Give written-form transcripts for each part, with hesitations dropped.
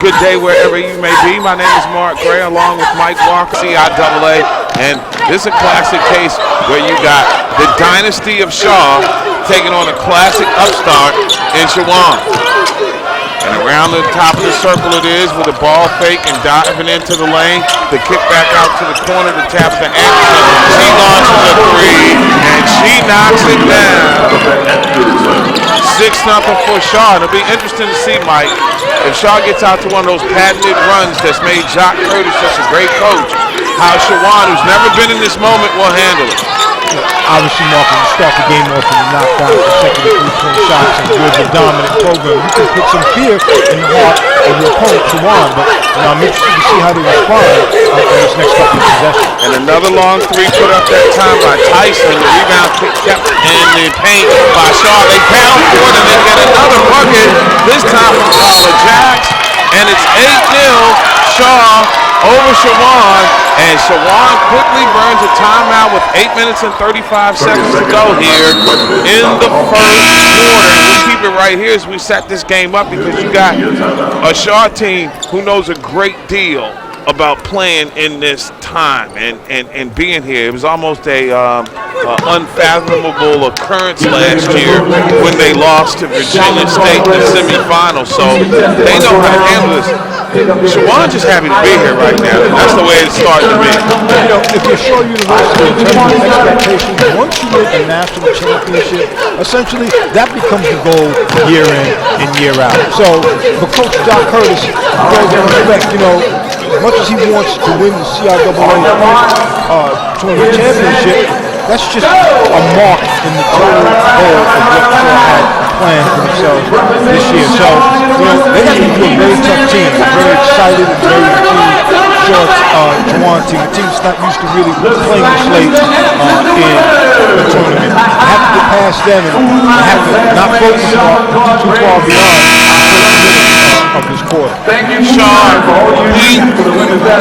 Good day wherever you may be. My name is Mark Gray along with Mike Walker, CIAA, and this is a classic case where you got the dynasty of Shaw taking on a classic upstart in Shawan. And around the top of the circle it is with a ball fake and diving into the lane. The kick back out to the corner to tap to Anderson. She launches a three and she knocks it down. 6-0 for Shaw. It'll be interesting to see, Mike, if Shaw gets out to one of those patented runs that's made Jock Curtis such a great coach, how Shawan, who's never been in this moment, will handle it. Obviously, Mark, when you start the game off and you knock down consecutive three-point shots and you're the dominant program, you can put some fear in the heart of your opponent, Shawan. But I'm interested to see how they respond in this next couple of possessions. And another long three put up that time by Tyson. The rebound kept in the paint by Shaw. They pound for it and they get another bucket, this time from Paula Jacks. And it's 8-0 Shaw over Shawan, and Shawan quickly burns a timeout with 8 minutes and 35 seconds to go here in the first quarter. We'll keep it right here as we set this game up because you got a Shaw team who knows a great deal about playing in this time and being here. It was almost a unfathomable occurrence last year when they lost to Virginia State in the semifinals. So they know how to handle this. Shawan just happy to be here right now. That's the way it's starting to be. You know, if you're Shaw University in terms of expectations, once you win a national championship, essentially that becomes the goal year in and year out. So for Coach Jock Curtis, respect, you know, as much as he wants to win the CIAA tournament championship, that's just a mark in the total goal of what Shaw had planned for themselves this year. So, you know, they're going to be a very tough team. They're very excited and very intrigued. Shaw's Shawan team, a team that's not used to really playing the slate in the tournament. You have to get past them and you have to not focus too far beyond of this quarter. Shaw beat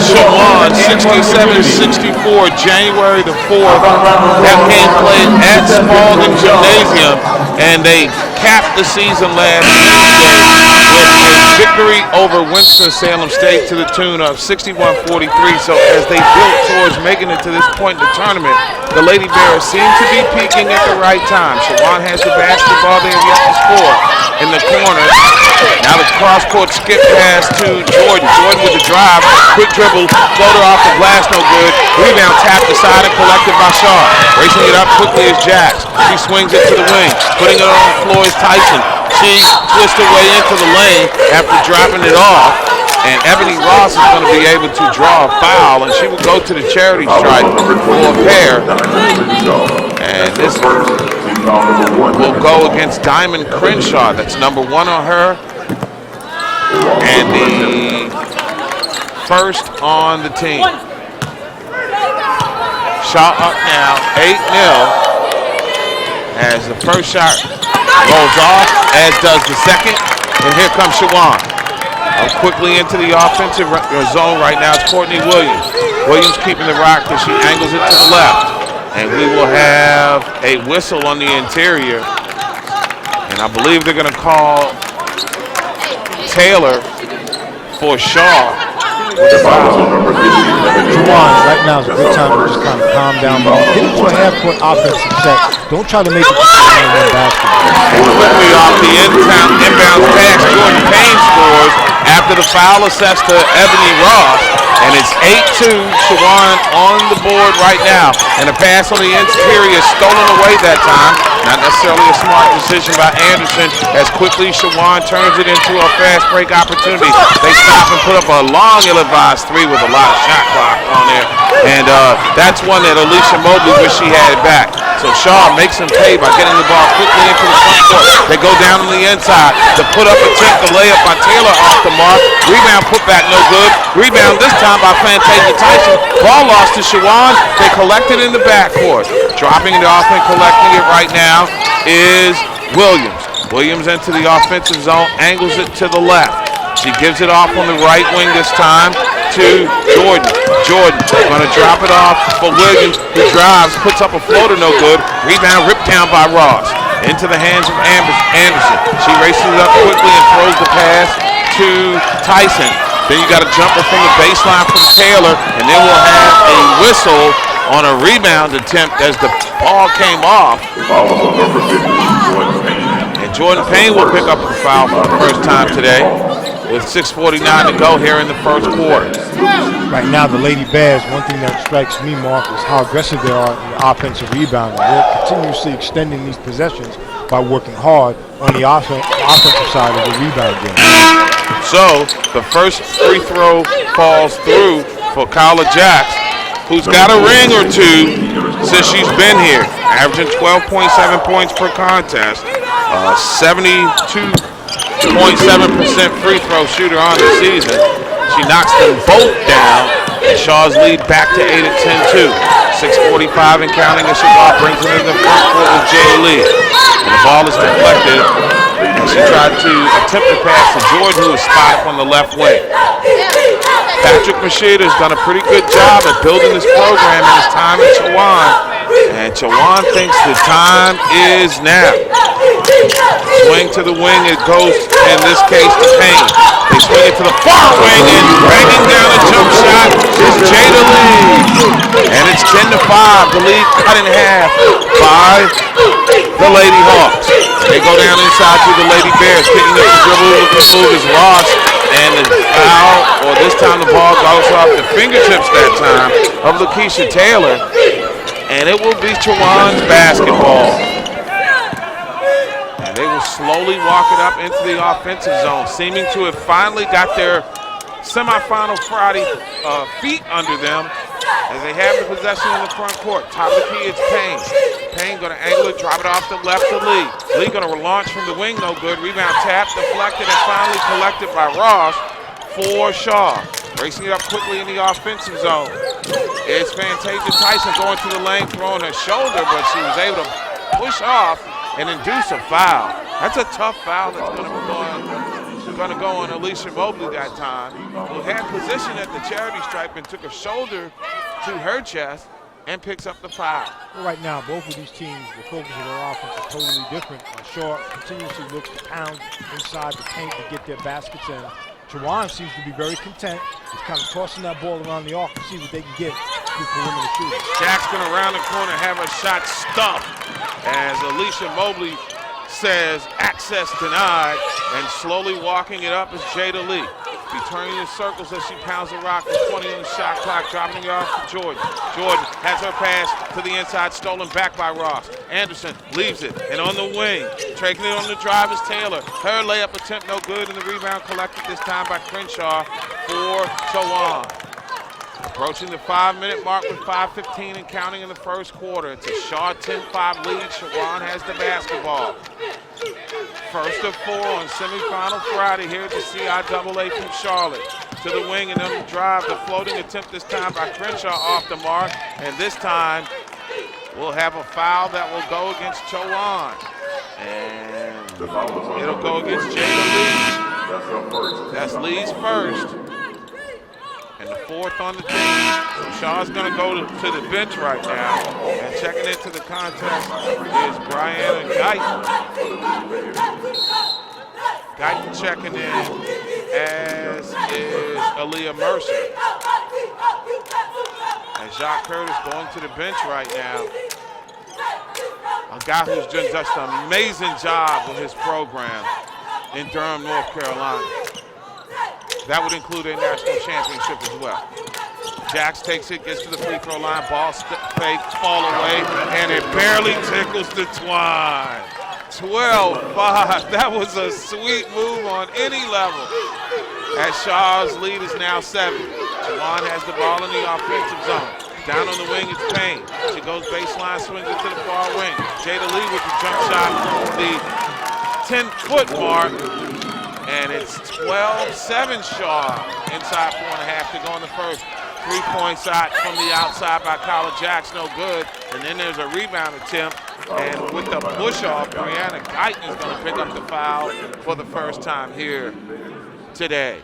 Shawan 67-64 January the 4th. That game played at Spalding Gymnasium, and they capped the season last Tuesday with a victory over Winston-Salem State to the tune of 61-43. So as they built towards making it to this point in the tournament, the Lady Bears seem to be peaking at the right time. Shawan has the basketball. They have yet to score in the corner. Now the cross-court skip pass to Jordan. Jordan with the drive, quick dribble, floater off the glass, no good. Rebound tapped aside and collected by Shaw. Racing it up quickly is Jacks. She swings it to the wing. Putting it on the floor is Tyson. She twists her way into the lane after dropping it off. And Ebony Ross is going to be able to draw a foul, and she will go to the charity stripe for a pair. And this will go against Diamond Crenshaw. That's number 1 on her. And the first on the team. Shot up now, 8-0. As the first shot rolls off, as does the second. And here comes Shawan. Quickly into the offensive zone right now. It's Courtney Williams. Williams keeping the rock as she angles it to the left. And we will have a whistle on the interior. And I believe they're going to call Taylor for Shaw. Shawan, right now is a good time to just kind of calm down. But get into a half-court offensive set. Don't try to make it just one basketball. Quickly off the inbound pass, Jordan Payne scores after the foul assessed to Ebony Ross. And it's 8-2, Shawan on the board right now. And a pass on the interior stolen away that time. Not necessarily a smart decision by Anderson, as quickly Shawan turns it into a fast break opportunity. They stop and put up a long ill-advised three with a lot of shot clock on there. And that's one that Alicia Mobley wish she had it back. So Shaw makes him pay by getting the ball quickly into the front court. They go down on the inside. The put-up attempt, the layup by Taylor off the mark. Rebound put back, no good. Rebound this time by Fantasia Tyson. Ball lost to Shawan. They collect it in the backcourt. Dropping it off and collecting it right now is Williams. Williams into the offensive zone, angles it to the left. She gives it off on the right wing this time to Jordan. Jordan going to drop it off for Williams, who drives, puts up a floater, no good. Rebound ripped down by Ross. Into the hands of Anderson. She races it up quickly and throws the pass to Tyson. Then you got a jumper from the baseline from Taylor, and then we'll have a whistle on a rebound attempt as the ball came off. And Jordan Payne will pick up the foul for the first time today with 6:49 to go here in the first quarter. Right now, the Lady Bears, one thing that strikes me, Mark, is how aggressive they are in the offensive rebounding. They're continuously extending these possessions by working hard on the offensive side of the rebound game. So the first free throw falls through for Kyla Jax, who's got a ring or two since she's been here, averaging 12.7 points per contest, 72.7% free throw shooter on the season. She knocks them both down, and Shaw's lead back to 8 at 10-2. 6:45 and counting as Shabbat brings it into the front court with Jay Lee. And the ball is deflected, and she tried to attempt to pass to Jordan, who was spotted on the left wing. Patrick Machida has done a pretty good job at building this program in his time at Chowan, and Chowan thinks the time is now. Swing to the wing, it goes, in this case, to Payne. They swing it to the far wing, and banging down a jump shot is Jada Lee. And it's 10-5, the lead cut in half by the Lady Hawks. They go down inside to the Lady Bears, picking up the dribble, looking move is Ross, and the foul, or this time the ball goes off the fingertips that time of Lakeisha Taylor, and it will be Chowan's basketball. And they will slowly walk it up into the offensive zone, seeming to have finally got their semifinal Friday feet under them as they have the possession in the front court. Top of the key, it's Payne. Payne going to angle it, drop it off the left to Lee. Lee going to launch from the wing, no good. Rebound tap, deflected, and finally collected by Ross for Shaw. Racing it up quickly in the offensive zone. It's Fantasia Tyson going to the lane, throwing her shoulder, but she was able to push off and induce a foul. That's a tough foul that's going to go on Alicia Mobley that time, who had position at the charity stripe and took a shoulder to her chest and picks up the foul. Well, right now, both of these teams, the focus of their offense is totally different. Shaw continuously looks to pound inside the paint to get their baskets in. Chowan seems to be very content. He's kind of tossing that ball around the arc to see what they can get through perimeter shooting. Jack's going to round the corner, have a shot stuffed as Alicia Mobley says access denied, and slowly walking it up is Jada Lee. Be turning in circles as she pounds the rock with 20 on the shot clock, dropping it off to Jordan. Jordan has her pass to the inside, stolen back by Ross. Anderson leaves it, and on the wing, taking it on the drive is Taylor. Her layup attempt no good, and the rebound collected this time by Crenshaw for Chowan. Approaching the 5-minute mark with 5:15 and counting in the first quarter. It's a Shaw 10-5 lead. Chowan has the basketball. First of 4 on semifinal Friday here at the CIAA from Charlotte. To the wing and on the drive. The floating attempt this time by Crenshaw off the mark. And this time we'll have a foul that will go against Chowan. And it'll go against Jada Lee. That's Lee's first. And the 4th on the team. So Shaw's going to go to the bench right now. And checking into the contest is Brianna Guyton. Guyton checking in, as is Aaliyah Mercer. And Jacques Curtis going to the bench right now. A guy who's done just an amazing job with his program in Durham, North Carolina. That would include a national championship as well. Jax takes it, gets to the free throw line, ball fake, fall away, and it barely tickles the twine. 12-5, that was a sweet move on any level. As Shaw's lead is now 7. Chowan has the ball in the offensive zone. Down on the wing, it's Payne. She goes baseline, swings it to the far wing. Jada Lee with the jump shot on the 10-foot mark. And it's 12-7 Shaw inside 4.5 to go in the first. 3-point shot from the outside by Kyla Jax, no good. And then there's a rebound attempt. And with the push off, Brianna Guyton is going to pick up the foul for the first time here today.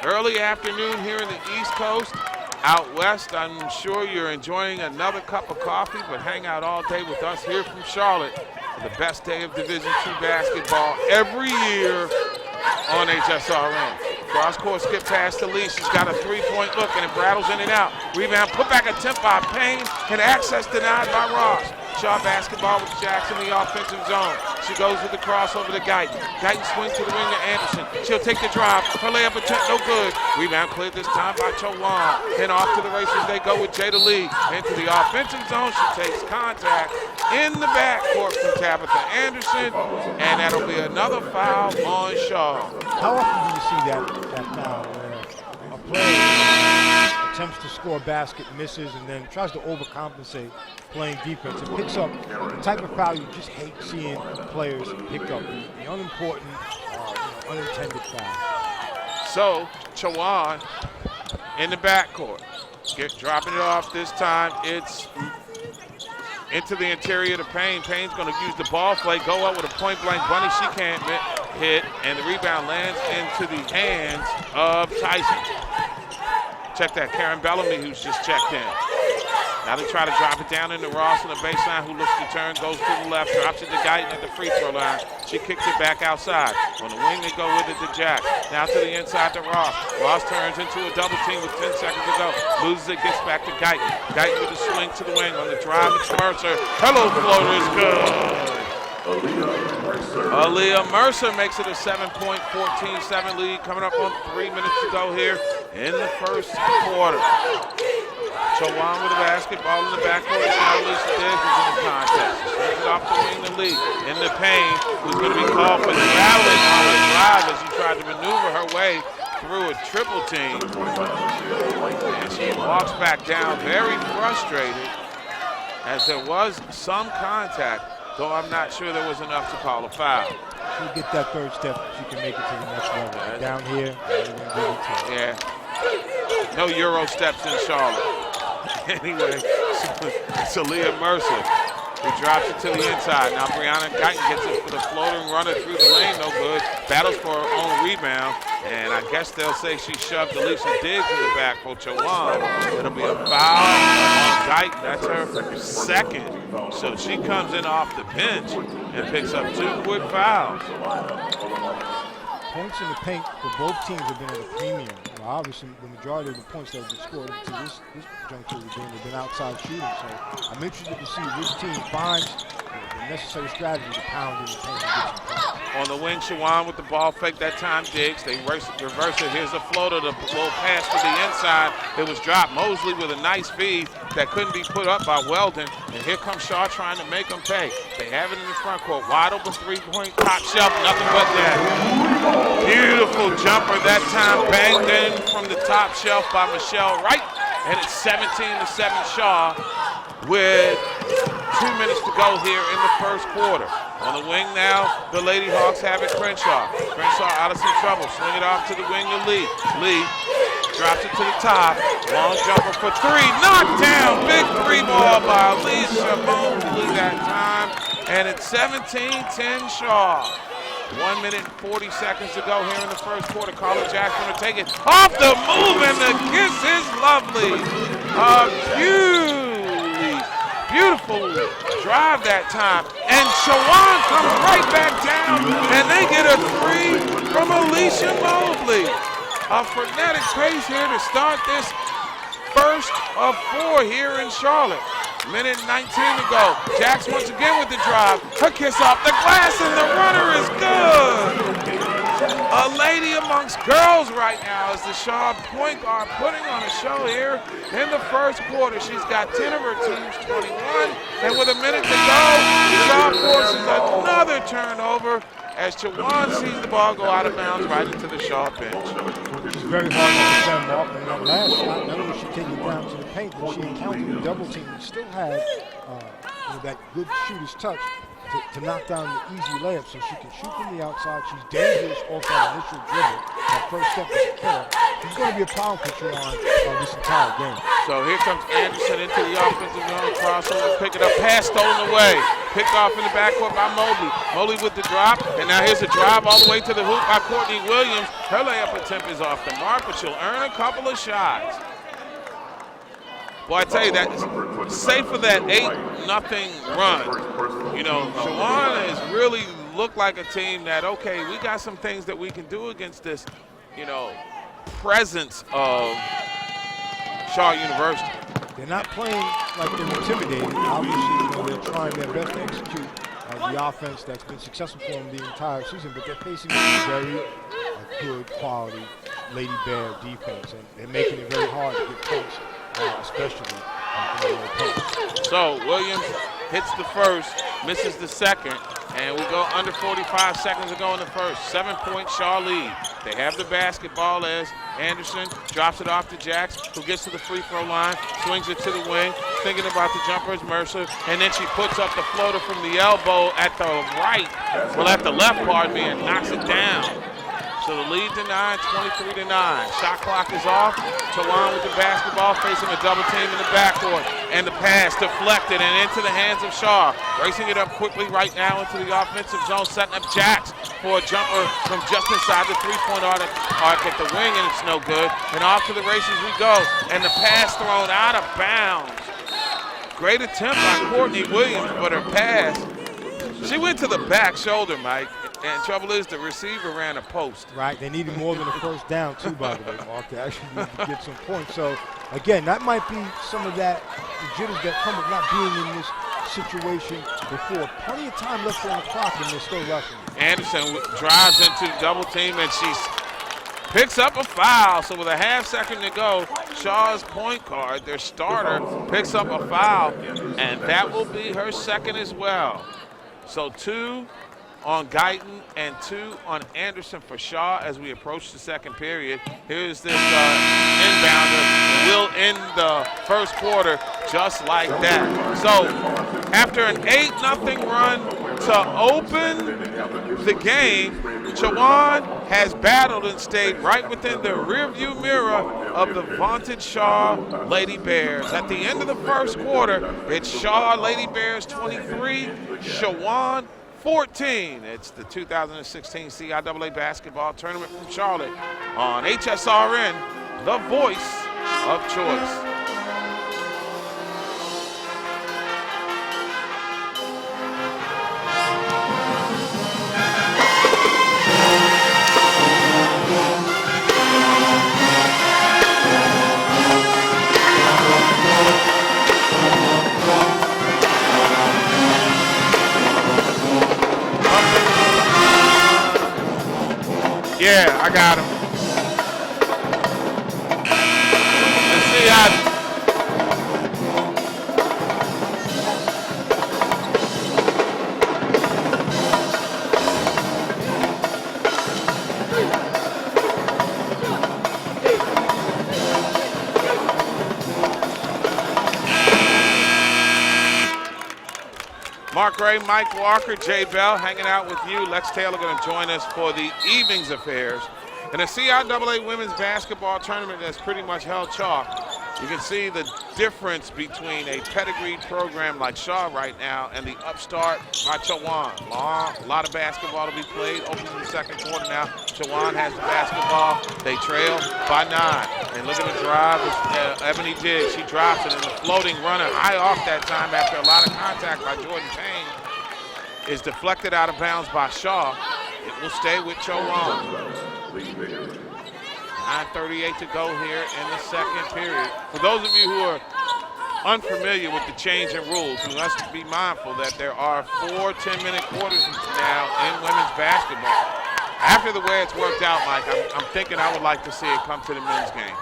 Early afternoon here in the East Coast. Out west, I'm sure you're enjoying another cup of coffee, but hang out all day with us here from Charlotte. The best day of Division II basketball every year on HSRN. Cross-court skip pass to Lee. She's got a three-point look, and it rattles in and out. Rebound, put back attempt by Payne, and access denied by Ross. Shaw basketball with Jackson in the offensive zone. She goes with the crossover to Guyton. Guyton swings to the wing to Anderson. She'll take the drive. Her layup attempt, no good. Rebound cleared this time by Chowan. Then off to the races they go with Jada Lee. Into the offensive zone, she takes contact in the backcourt from Tabitha Anderson, and that'll be another foul on Shaw. How often do you see that foul where a player attempts to score a basket, misses, and then tries to overcompensate playing defense? It picks up the type of foul you just hate seeing players pick up, the unimportant, unintended foul. So, Chowan in the backcourt. Dropping it off this time. It's into the interior to Payne. Payne's going to use the ball fake, go up with a point-blank bunny. She can't hit, and the rebound lands into the hands of Tyson. Check that, Karen Bellamy, who's just checked in. Now they try to drop it down into Ross on the baseline, who looks to turn, goes to the left, drops it to Guyton at the free throw line. She kicks it back outside. On the wing, they go with it to Jack. Now to the inside to Ross. Ross turns into a double team with 10 seconds to go. Loses it, gets back to Guyton. Guyton with a swing to the wing on the drive. It's Mercer. Hello, floater is good. Aaliyah Mercer makes it a 7-point, 14-7 lead. Coming up on 3 minutes to go here in the first quarter. Chowan with the basketball in the backcourt. Now Lisa Diggs is in the contest. Swings it off the wing to Lee. In the paint, who's going to be called for traveling on her drive as she tried to maneuver her way through a triple team. And she walks back down very frustrated as there was some contact, though I'm not sure there was enough to call a foul. She'll get that third step, she can make it to the next level. Down here, yeah. No Euro steps in Charlotte. Anyway, it's Aaliyah Mercer who drops it to the inside. Now Brianna Guyton gets it for the floating runner through the lane, no good. Battles for her own rebound, and I guess they'll say she shoved Alicia Diggs in the back for Chowan. It'll be a foul on Guyton. That's her second. So she comes in off the bench and picks up 2 quick fouls. Points in the paint for both teams have been at a premium. Obviously, the majority of the points that have been scored to this juncture of the game have been outside shooting. So I'm interested to see which team finds the necessary strategy to pound in the paint and get some points. On the wing, Chowan with the ball fake. That time Diggs. They reverse it. Here's a floater. The little pass to the inside. It was dropped. Mosley with a nice feed that couldn't be put up by Weldon. And here comes Shaw trying to make them pay. They have it in the front court. Wide open three-point top shelf. Nothing but that. Beautiful jumper that time. Banged in from the top shelf by Michelle Wright. And it's 17-7 Shaw with 2 minutes to go here in the first quarter. On the wing now, the Lady Hawks have it. Crenshaw out of some trouble. Swing it off to the wing to Lee. Lee drops it to the top. Long jumper for 3. Knocked down. Big 3 ball by Alicia Mosley that time. And it's 17-10 Shaw. 1 minute and 40 seconds to go here in the first quarter. Carla Jackson to take it off the move, and the kiss is lovely. Beautiful drive that time. And Chowan comes right back down, and they get a 3 from Alicia Mosley. A frenetic pace here to start this first of 4 here in Charlotte. Minute 19 to go. Jax once again with the drive. Her kiss off the glass, and the runner is good. A lady amongst girls right now is the Shaw point guard putting on a show here in the first quarter. She's got 10 of her team's 21, and with a minute to go, Shaw forces another turnover as Chowan sees the ball go out of bounds right into the Shaw bench. It's very hard to defend off in that last shot. Not only did she take it down to the paint, but she encountered a double team and still had that good shooter's touch to knock down the easy layup, so she can shoot from the outside. She's dangerous off that initial dribble. That first step is a killer. She's going to be a problem for Chowan this entire game. So here comes Anderson into the offensive zone, crossover, pick it up, pass stolen away. Picked off in the backcourt by Mobley. Mobley with the drop, and now here's a drive all the way to the hoop by Courtney Williams. Her layup attempt is off the mark, but she'll earn a couple of shots. Boy, I tell you, that safe for that 8-0 run. You know, Chowan is really looked like a team that, okay, we got some things that we can do against this, presence of Shaw University. They're not playing like they're intimidating. Obviously, they're trying their best to execute the offense that's been successful for them the entire season, but they're facing a very good quality Lady Bear defense, and they're making it very hard to get points, especially in the post. So Williams hits the first, misses the second, and we go under 45 seconds to go in the first. 7-point Shaw lead. They have the basketball as Anderson drops it off to Jax, who gets to the free throw line, swings it to the wing, thinking about the jumper is Mercer, and then she puts up the floater from the elbow at the left, pardon me, and knocks it down. So the lead to 9, 23-9. Shot clock is off. Tawan with the basketball, facing a double team in the backcourt. And the pass deflected and into the hands of Shaw. Racing it up quickly right now into the offensive zone, setting up Jax for a jumper from just inside the three-point arc at the wing, and it's no good. And off to the races we go. And the pass thrown out of bounds. Great attempt by Courtney Williams, but her pass, she went to the back shoulder, Mike. And trouble is, the receiver ran a post. Right, they needed more than a first down, too, by the way, Mark, to actually need to get some points. So, again, that might be some of that, the jitters that come with not being in this situation before. Plenty of time left on the clock, and they're still rushing. Anderson drives into the double team, and she picks up a foul. So with a half second to go, Shaw's point guard, their starter, picks up a foul, and that will be her second as well. So 2 on Guyton and 2 on Anderson for Shaw as we approach the second period. Here's this inbounder. We'll end the first quarter just like that. So after an 8-0 run to open the game, Tawan has battled and stayed right within the rearview mirror of the vaunted Shaw Lady Bears. At the end of the first quarter, it's Shaw Lady Bears 23, Tawan 14. It's the 2016 CIAA basketball tournament from Charlotte on HSRN, the voice of choice. Yeah, I got him. Let's see how. Mark Gray, Mike Walker, Jay Bell hanging out with you. Lex Taylor going to join us for the evening's affairs. In a CIAA women's basketball tournament that's pretty much held chalk, you can see the difference between a pedigreed program like Shaw right now and the upstart by Tawan. A lot of basketball to be played. Opens in the second quarter now. Tawan has the basketball. They trail by 9. And look at the drive. Ebony Diggs. She drops it, and the floating runner high off that time after a lot of contact by Jordan Payne is deflected out of bounds by Shaw. It will stay with Tawan. 9:38 to go here in the second period. For those of you who are unfamiliar with the change in rules, we must be mindful that there are 4 10-minute quarters now in women's basketball. After the way it's worked out, Mike, I'm thinking I would like to see it come to the men's game.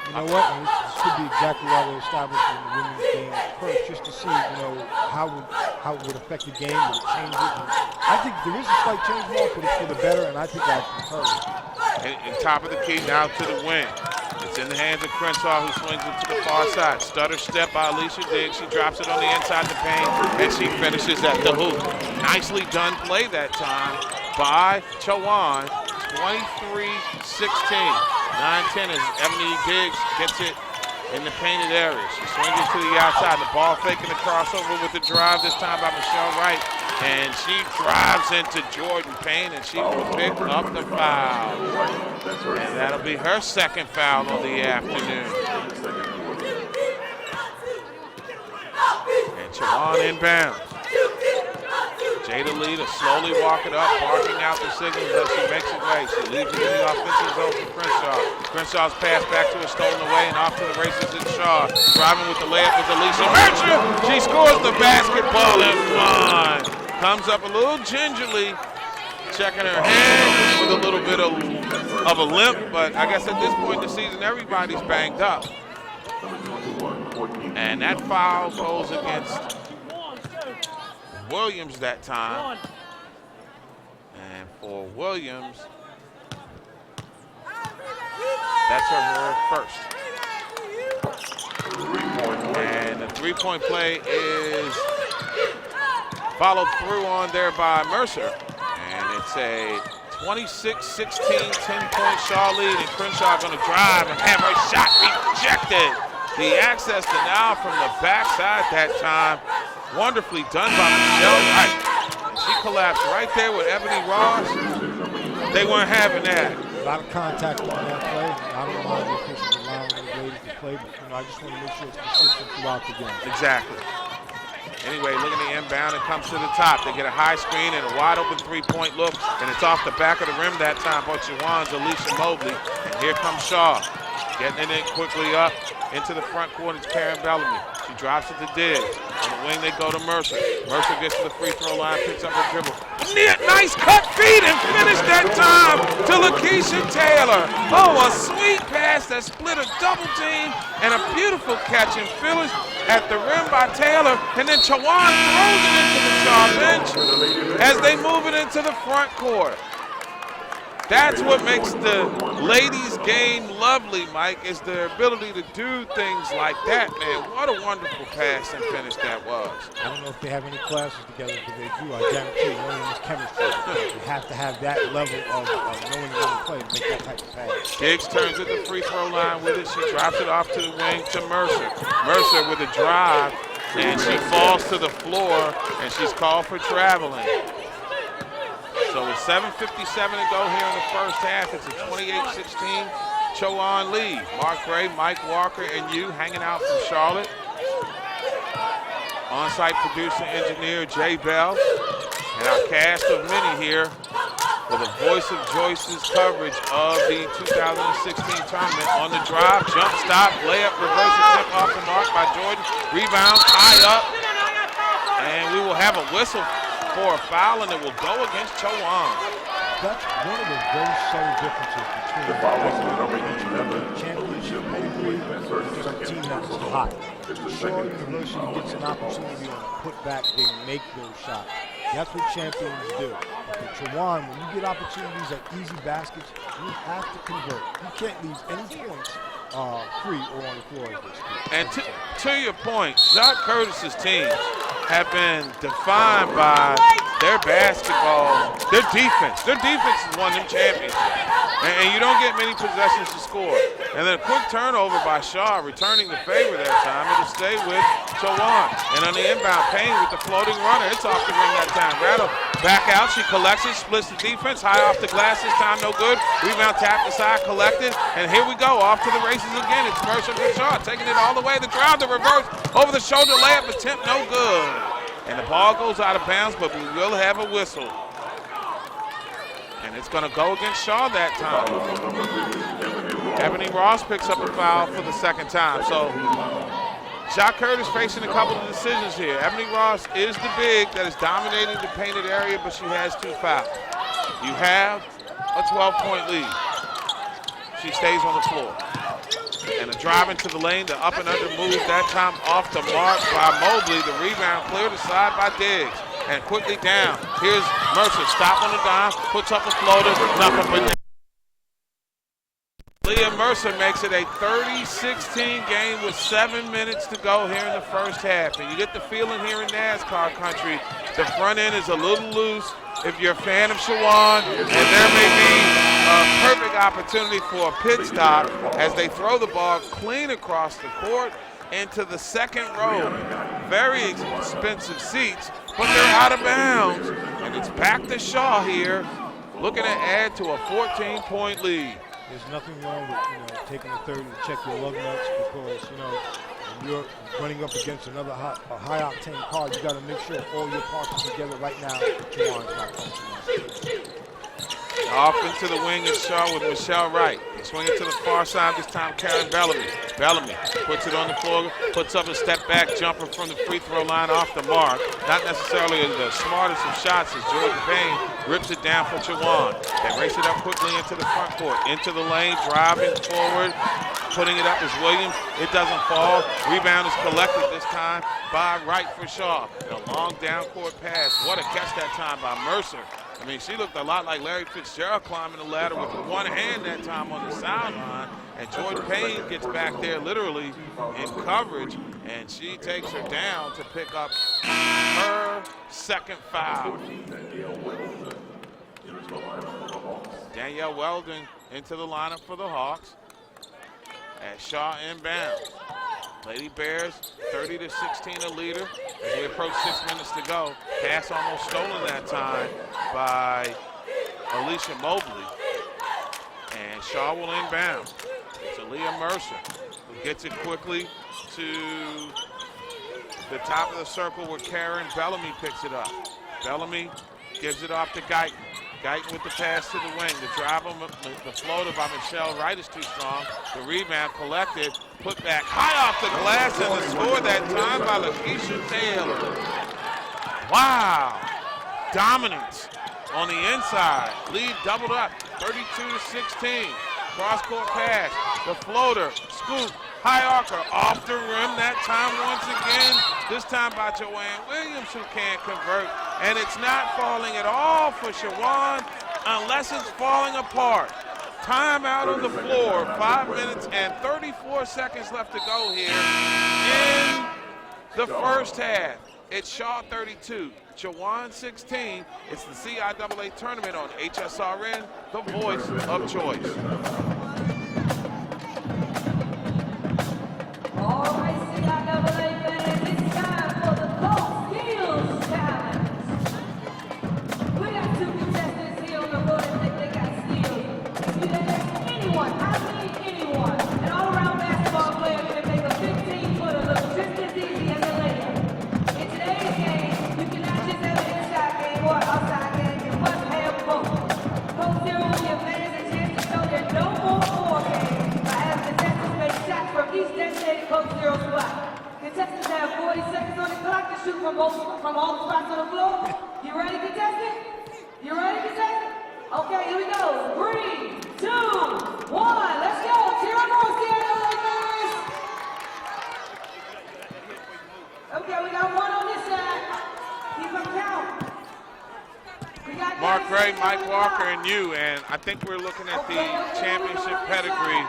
You know what? And this could be exactly why they're establishing the women's game first, just to see, how it would affect the game, would it change it? And I think there is a slight change more, but it's for the better, and I think that's encouraging. And top of the key now to the wing. It's in the hands of Crenshaw, who swings it to the far side. Stutter step by Alicia Diggs. She drops it on the inside the paint, and she finishes at the hoop. Nicely done play that time by Tawan. 23-16. 9-10 as Ebony Diggs gets it in the painted area. She swings it to the outside. The ball faking the crossover with the drive, this time by Michelle Wright. And she drives into Jordan Payne, and she will pick up the foul. And that'll be her second foul of the afternoon. And Tawan inbounds. Jada Lee to slowly walk it up, barking out the signals as she makes it right. She leaves it in the offensive zone for Crenshaw. Crenshaw's pass back to her, stolen away, and off to the races is Shaw. Driving with the layup with Alicia Mercer. She scores the basketball and one. Comes up a little gingerly, checking her hand with a little bit of a limp, but I guess at this point in the season, everybody's banged up. And that foul goes against Williams that time. And for Williams, that's her first. And the three-point play is followed through on there by Mercer. And it's a 26-16, 10-point Shaw lead, and Crenshaw going to drive and have her shot rejected. The access to now from the backside that time. Wonderfully done by Michelle Wright. She collapsed right there with Ebony Ross. They weren't having that. A lot of contact on that play. I don't know how the officials allowing the ladies to play, but I just want to make sure it's consistent throughout the game. Exactly. Anyway, look at the inbound. It comes to the top. They get a high screen and a wide open three-point look, and it's off the back of the rim that time. But Shawan's Alicia Mobley. And here comes Shaw. Getting it in quickly up into the front court. It's Karen Bellamy. She drops it to Diggs. On the wing, they go to Mercer. Mercer gets to the free throw line, picks up her dribble. Nice cut feed and finish that time to Lakeisha Taylor. Oh, a sweet pass that split a double team and a beautiful catch and finish at the rim by Taylor. And then Chawan throws it into the Shaw bench as they move it into the front court. That's what makes the ladies' game lovely, Mike, is their ability to do things like that, man. What a wonderful pass and finish that was. I don't know if they have any classes together, but they do. I guarantee you, one of them is chemistry. You have to have that level of knowing how to play to make that type of pass. Diggs turns at the free throw line with it. She drops it off to the wing to Mercer. Mercer with a drive, and she falls to the floor, and she's called for traveling. So with 7:57 to go here in the first half, it's a 28-16 Chowan lead. Mark Gray, Mike Walker, and you hanging out from Charlotte. On-site producer, engineer Jay Bell, and our cast of many here for the Voice of Joyce's coverage of the 2016 tournament. On the drive, jump stop, layup, reverse attempt off the mark by Jordan. Rebound, high up, and we will have a whistle for a foul, and it will go against Chowan. That's one of the very subtle differences between the championship pedigree and some team that's hot. Shaw University gets an opportunity on a putback, they make those shots. That's what champions do. But Chowan, when you get opportunities at easy baskets, you have to convert. You can't leave any points free or on the floor of this game. And to your point, Jacques Curtis's teams have been defined by their basketball, their defense. Their defense has won them championships. And you don't get many possessions to score. And then a quick turnover by Shaw, returning the favor that time. It'll stay with Chowan. And on the inbound, Payne with the floating runner. It's off the ring that time. Rattle back out. She collects it, splits the defense. High off the glass this time, no good. Rebound tap aside, collected. And here we go, off to the races again. It's Mercer for Shaw, taking it all the way. The drive, the reverse, over the shoulder layup attempt, no good. And the ball goes out of bounds, but we will have a whistle. And it's going to go against Shaw that time. Ebony Ross picks up a foul for the second time. So Jacques Curtis facing a couple of decisions here. Ebony Ross is the big that is dominating the painted area, but she has 2 fouls. You have a 12-point lead. She stays on the floor. And a drive into the lane, the up and under move, that time off the mark by Mobley. The rebound cleared aside by Diggs. And quickly down. Here's Mercer, stop on the dime, puts up a floater, nothing but net. Leah Mercer makes it a 30-16 game with 7 minutes to go here in the first half. And you get the feeling here in NASCAR country, the front end is a little loose. If you're a fan of Chowan, and there may be a perfect opportunity for a pit stop as they throw the ball clean across the court into the second row. Very expensive seats, but they're out of bounds. And it's back to Shaw here, looking to add to a 14-point lead. There's nothing wrong with taking a 30 to check your lug nuts, because When you're running up against another a high-octane car, you got to make sure all your parts are together right now. Juwan's not functioning. Off into the wing is Shaw with Michelle Wright. He's swinging to the far side, this time Karen Bellamy. Bellamy puts it on the floor, puts up a step-back jumper from the free throw line off the mark. Not necessarily the smartest of shots as Jordan Payne rips it down for Juwan. They race it up quickly into the front court, into the lane, driving forward, putting it up is Williams. It doesn't fall. Rebound is collected this time by Wright for Shaw. A long down-court pass. What a catch that time by Mercer. I mean, she looked a lot like Larry Fitzgerald climbing the ladder with one hand that time on the sideline. And Jordan Payne gets back there literally in coverage, and she takes her down to pick up her second foul. Danielle Weldon into the lineup for the Hawks as Shaw inbounds. Lady Bears 30-16 a leader as we approach 6 minutes to go. Pass almost stolen that time by Alicia Mobley. And Shaw will inbound. It's Aaliyah Mercer who gets it quickly to the top of the circle where Karen Bellamy picks it up. Bellamy gives it off to Guyton. Guyton with the pass to the wing. The drive on the floater by Michelle Wright is too strong. The rebound collected, put back high off the glass, and the score that time by Lakeisha Taylor. Wow. Dominance on the inside. Lead doubled up, 32-16. Cross-court pass. The floater, scoop, high archer off the rim that time once again. This time by Joanne Williams, who can't convert. And it's not falling at all for Shawan unless it's falling apart. Timeout on the floor. 5 minutes and 34 seconds left to go here in the first half. It's Shaw 32, Jawan 16. It's the CIAA tournament on HSRN, the voice of choice. All right, CIAA fans, it's time for the Coast Skills Challenge. We got two contestants here on the board that think they got skills. If you let anyone, I mean anyone, an all-around basketball player can make a 15-footer look just as easy as a layup. In today's game, you cannot just have an inside game or an outside game. You must have both. Coach Zero will give fans a chance to show their no more four game by having contestants make shots from each designated Coach Zero spot. Contestants have 40 seconds on the clock to shoot from all the spots on the floor. You ready, contestant? You ready, contestant? Okay, here we go. 3, 2, 1. Let's go. Cheer up on CIAA fans. Okay, we got one on this side. Keep them count. We got Mark Gray, Mike Walker, and you. And I think we're looking at the championship pedigree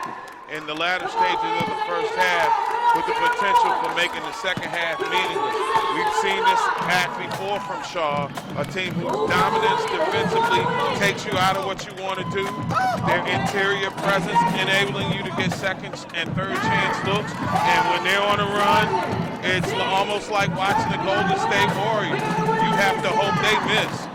in the latter stages of the first half with the potential for making the second half meaningless. We've seen this act before from Shaw, a team whose dominance defensively takes you out of what you want to do. Their interior presence enabling you to get second and third chance looks. And when they're on a run, it's almost like watching the Golden State Warriors. You have to hope they miss.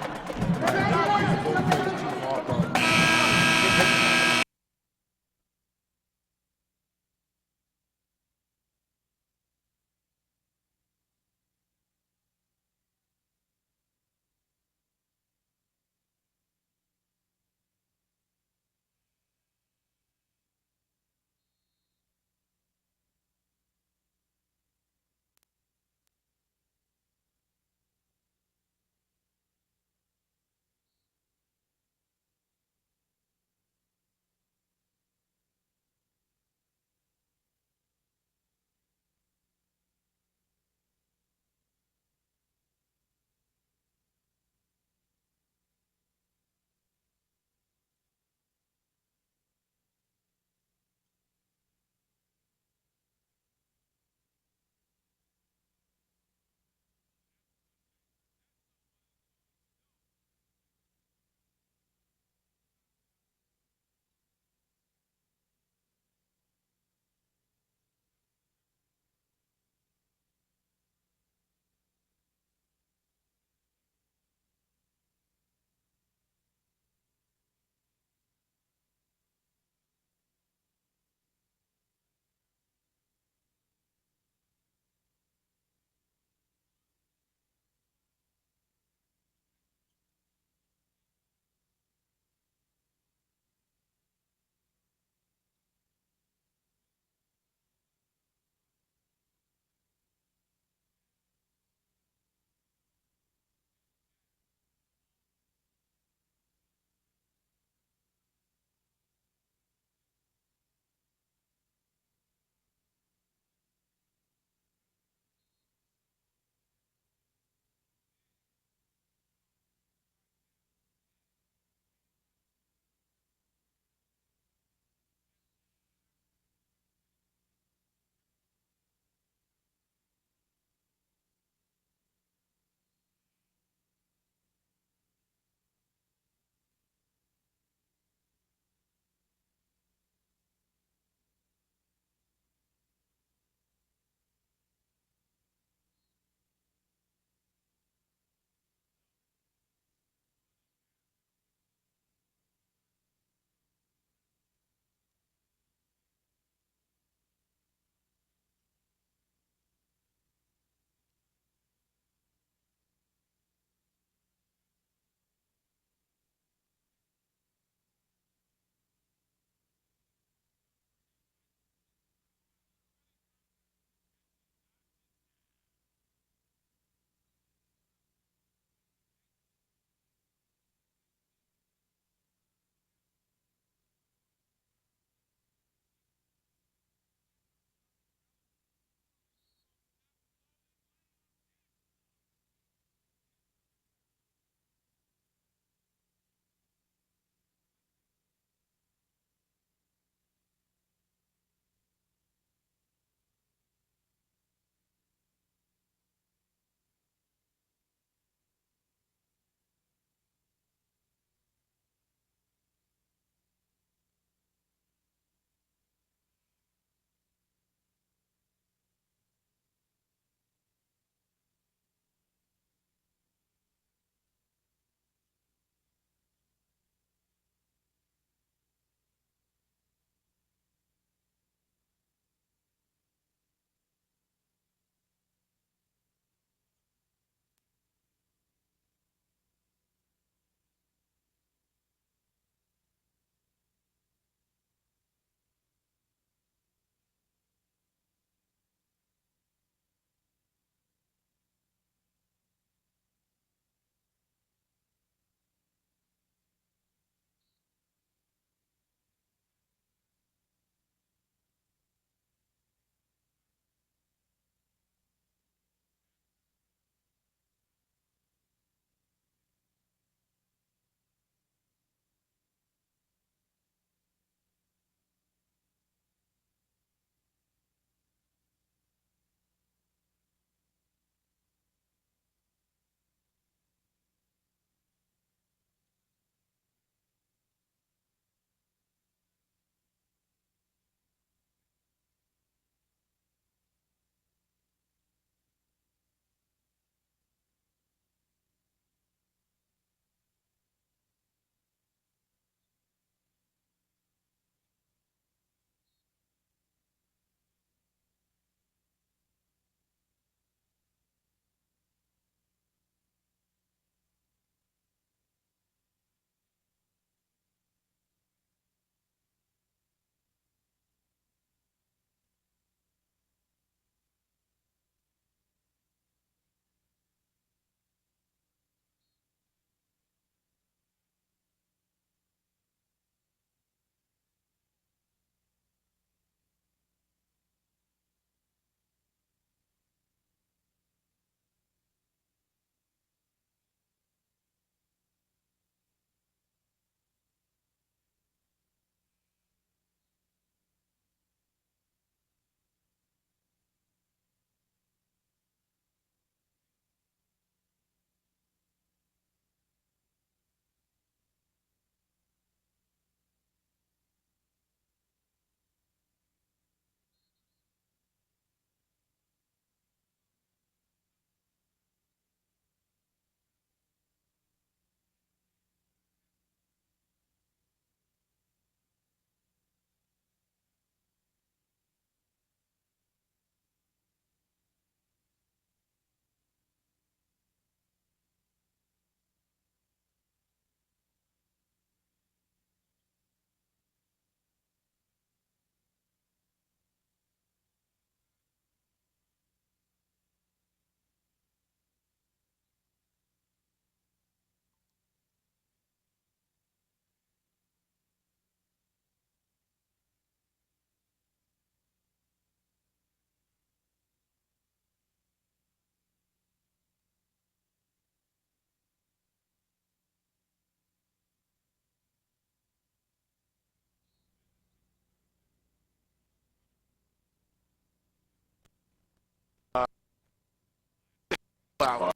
out.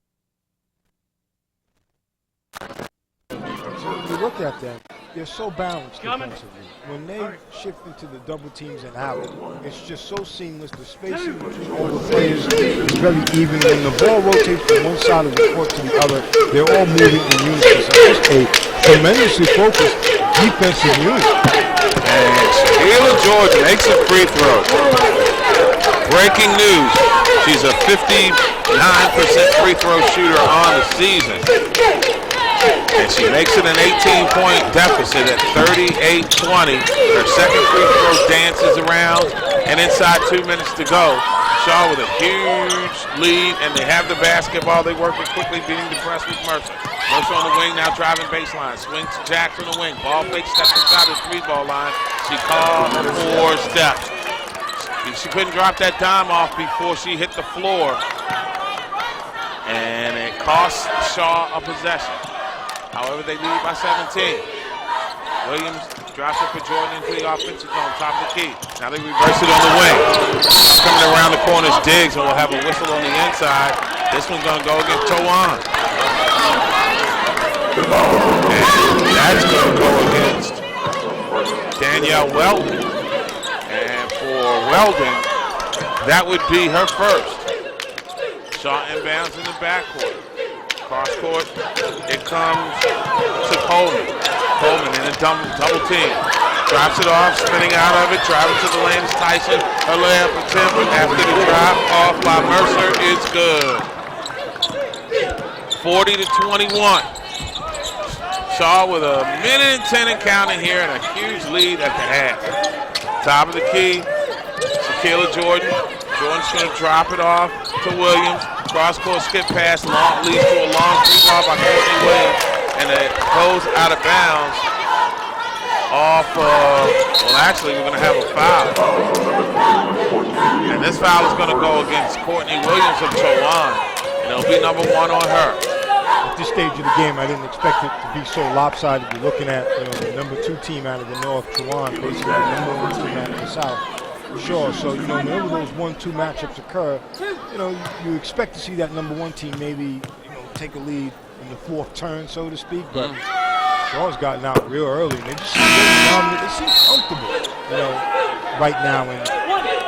You look at them, they're so balanced defensively. When they shift into the double teams and out, it's just so seamless. The spacing between all the players is very even. When the ball rotates from one side of the court to the other, they're all moving in unison. So it's a tremendously focused defensive unit. And Shaquilla George makes a free throw. Breaking news, she's a 59% free throw shooter on the season. And she makes it an 18-point deficit at 38-20. Her second free throw dances around, and inside 2 minutes to go, Shaw with a huge lead, and they have the basketball. They work it quickly, beating the press with Mercer. Mercer on the wing, now driving baseline. Swings to Jackson on the wing. Ball fake, steps inside the three-ball line. She called 4 steps. She couldn't drop that dime off before she hit the floor. And it cost Shaw a possession. However, they lead by 17. Williams drops it for Jordan into the offensive zone, top of the key. Now they reverse it on the wing. Coming around the corners, Diggs, and we'll have a whistle on the inside. This one's going to go against Towan. And that's going to go against Danielle Weldon. And for Weldon, that would be her first. Shaw inbounds in the backcourt. Cross court, it comes to Coleman. Coleman in a double team. Drops it off, spinning out of it, driving to the lane is Tyson. Her layup attempt, but after the drop off by Mercer is good. 40-21. Shaw with a minute and 10 and counting here and a huge lead at the half. Top of the key, Shaquilla Jordan. Jordan's going to drop it off to Williams. Cross-court skip pass, long leads to a long free ball by Courtney Williams, and it goes out of bounds off of, well, actually, we're going to have a foul. And this foul is going to go against Courtney Williams of Chowan, and it'll be number 1 on her. At this stage of the game, I didn't expect it to be so lopsided. You're looking at, the number 2 team out of the North, Chowan, facing the number 1 team out of the South. Sure, so whenever those 1-2 matchups occur, you expect to see that number 1 team maybe take a lead in the 4th turn, so to speak. But Shaw's gotten out real early, and they just seem very dominant. They seem comfortable, right now. And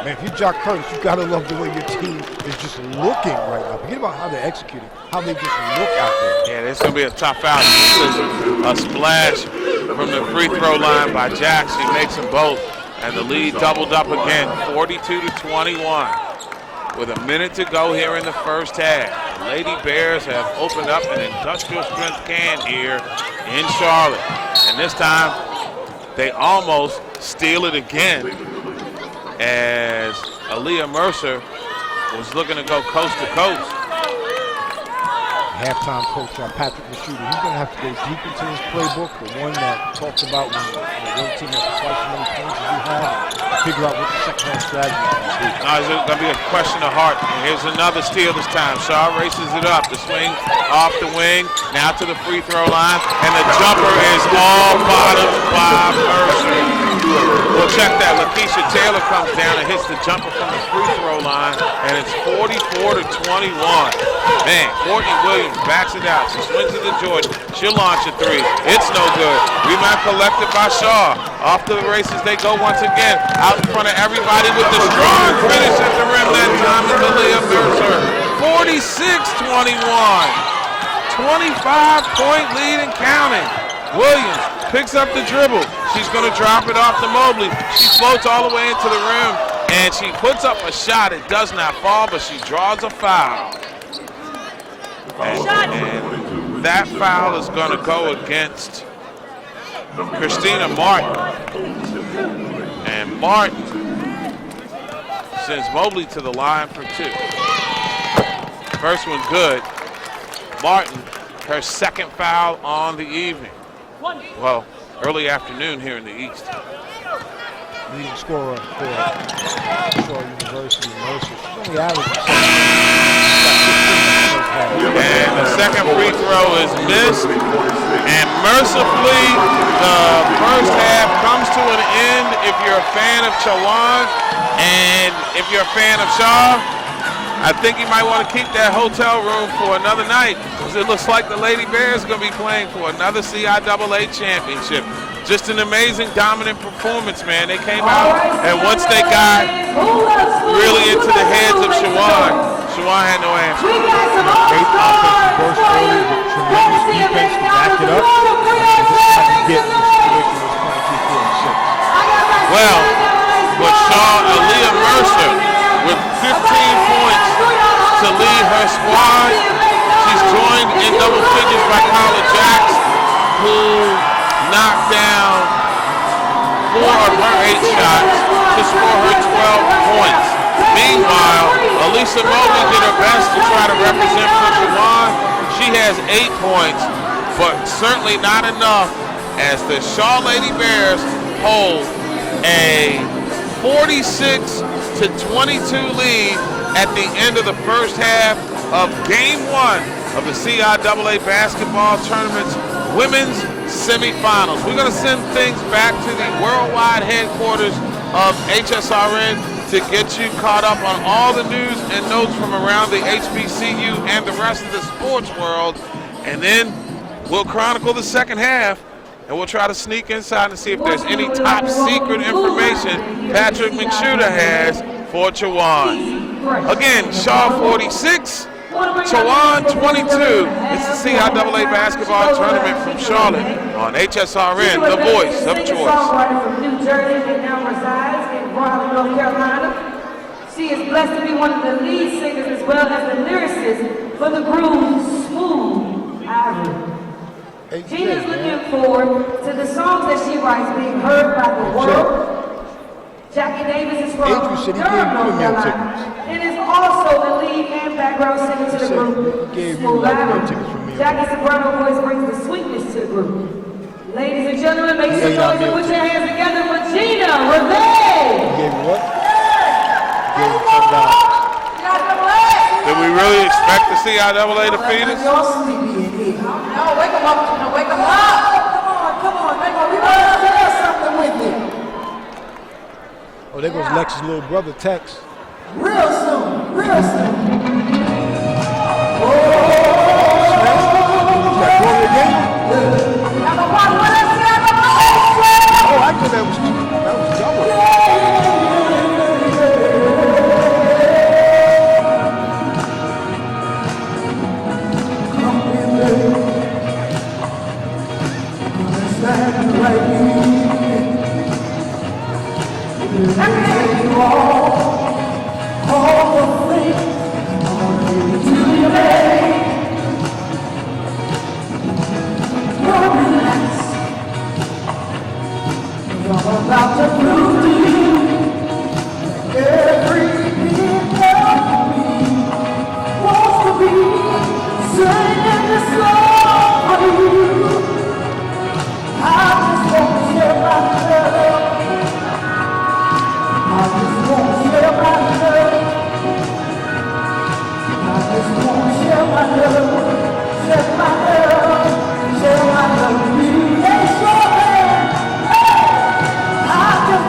man, if you're Jock Curtis, you gotta love the way your team is just looking right now. Forget about how they're executing, how they just look out there. Yeah, this is gonna be a tough out. A splash from the free throw line by Jack. She makes them both. And the lead doubled up again, 42-21. With a minute to go here in the first half. The Lady Bears have opened up an industrial strength can here in Charlotte. And this time, they almost steal it again as Aaliyah Mercer was looking to go coast to coast. Halftime coach Patrick Mashuda, he's going to have to go deep into his playbook, the one that talks about when the one team has twice as many points as you have, figure out what the second half strategy is going to be. It's going to be a question of heart. And here's another steal this time. Shaw races it up. The swing off the wing, now to the free throw line, and the jumper is all bottomed by Mercer. Well, check that. Lakeisha Taylor comes down and hits the jumper from the free throw line, and it's 44-21. Man, Courtney Williams backs it out. She swings it to Jordan. She'll launch a 3. It's no good. Rebound collected by Shaw. Off to the races they go once again. Out in front of everybody with the strong finish at the rim that time is Aaliyah Mercer. 46-21. 25-point lead and counting. Williams picks up the dribble. She's going to drop it off to Mobley. She floats all the way into the rim, and she puts up a shot. It does not fall, but she draws a foul. And that foul is going to go against Christina Martin. And Martin sends Mobley to the line for 2. First one good. Martin, her second foul on the evening. Well, early afternoon here in the East. Leading scorer for Shaw University, Mercer. She's only averaging 7. And the second free throw is missed. And mercifully, the first half comes to an end if you're a fan of Chowan. And if you're a fan of Shaw, I think you might want to keep that hotel room for another night because it looks like the Lady Bears are going to be playing for another CIAA championship. Just an amazing, dominant performance, man. They came out, and once they got really into the heads of Shawan had no answer. Great offensive burst early with tremendous defense to back it up. And just how you get in the situation was 22-4-6. Well, but Aaliyah Mercer with 15 points to lead her squad. She's joined in double figures by Kyla Jackson, who knocked down 4 of her 8 shots to score her 12 points. Meanwhile, Elisa Mobley did her best to try to represent for Shawan. She has 8 points, but certainly not enough as the Shaw Lady Bears hold a 46-22 lead at the end of the first half of Game 1 of the CIAA basketball tournament's women's semifinals. We're going to send things back to the worldwide headquarters of HSRN to get you caught up on all the news and notes from around the HBCU and the rest of the sports world. And then we'll chronicle the second half, and we'll try to sneak inside and see if there's any top secret information Patrick McShooter has for Chawan. Again, Shaw 46, Chawan 22. It's the CIAA basketball tournament from Charlotte on HSRN, the voice of choice. From New Jersey and now resides in Raleigh, North Carolina. She is blessed to be one of the lead singers as well as the lyricist for the group Smooth Ivory. Gina's looking forward to the songs that she writes being heard by the world. Jackie Davis is from Durham, North Carolina, and is also the lead and background singer to the group Smooth Ivory. Jackie's soprano voice brings the sweetness to the group. Ladies and gentlemen, make some noise and put your hands together for Gina Revay. You gave me what? You gave me $10. Did we really expect the CIAA to feed us? No, wake them up, Gina, wake them up. Come on, we want to share something with you. Oh, there goes Lex's little brother, Tex. Real soon. Oh, I thought that was double. About to prove to you every bit of me wants to be singing this song for you. I just want to share my love. I just want to share my love. I just want to share my love. Share my love. Share my love with you. Yes, I just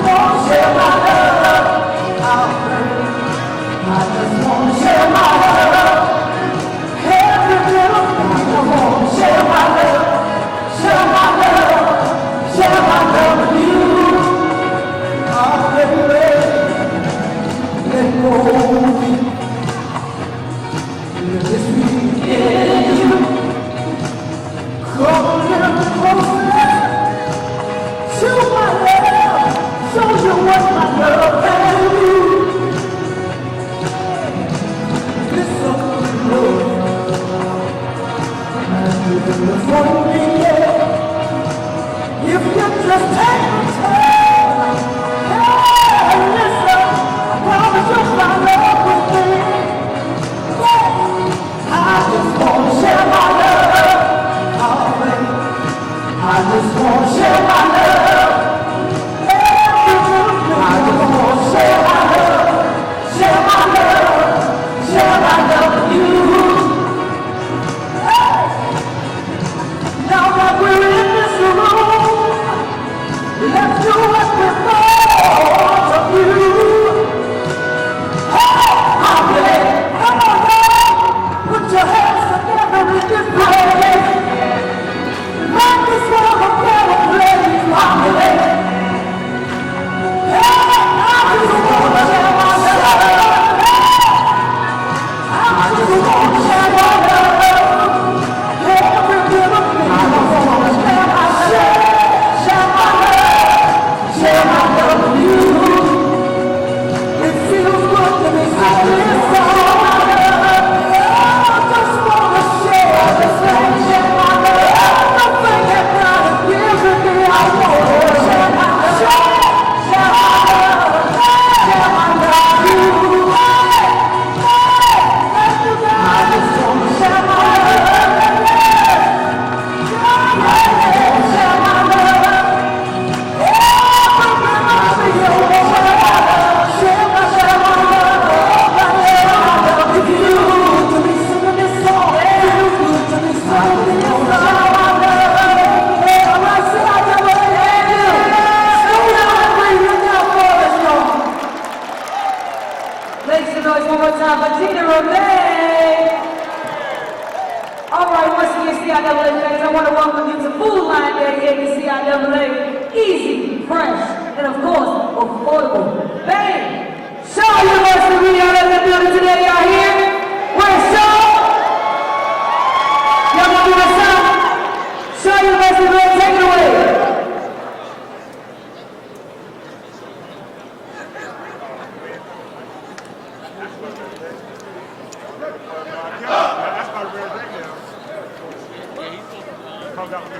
voice one more time for Gina Renee. All right, once again, CIAA fans, I want to welcome you to Food Line Day here at CIAA. Easy, fresh, and of course, affordable. Bang! Shaw University, we are in the building today, y'all here? Where's Shaw? Y'all want to do the sound? Shaw University, man, take it away. That's my real thing now. Comes out with the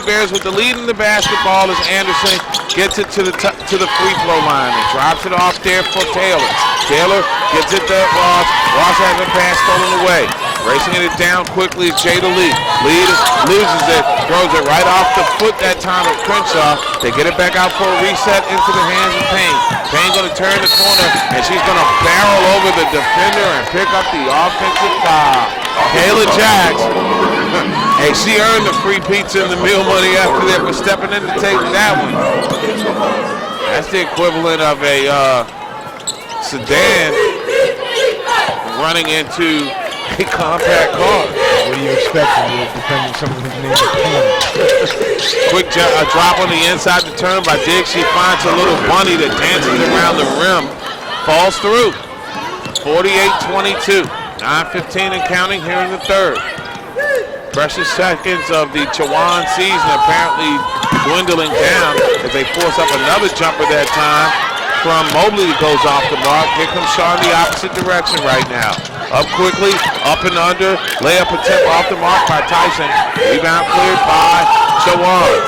Bears with the lead in the basketball as Anderson gets it to the free throw line and drops it off there for Taylor. Taylor gets it to Ross. Ross has a pass stolen away. Racing it down quickly, Jada Lee. Lee loses it, throws it right off the foot that time of Crenshaw. They get it back out for a reset into the hands of Payne. Payne going to turn the corner, and she's going to barrel over the defender and pick up the offensive foul. Kayla Jacks, hey, she earned the free pizza and the meal money after that for stepping in to take that one. That's the equivalent of a sedan running into a compact car. What do you expect from you, depending on some of his names? Quick drop on the inside the turn by Diggs. She finds a little bunny that dances around the rim. Falls through. 48-22. 9:15 and counting here in the third. Precious seconds of the Chowan season apparently dwindling down as they force up another jumper that time from Mobley that goes off the mark. Here comes Shaw in the opposite direction right now. Up quickly, up and under. Layup attempt off the mark by Tyson. Rebound cleared by Chowan.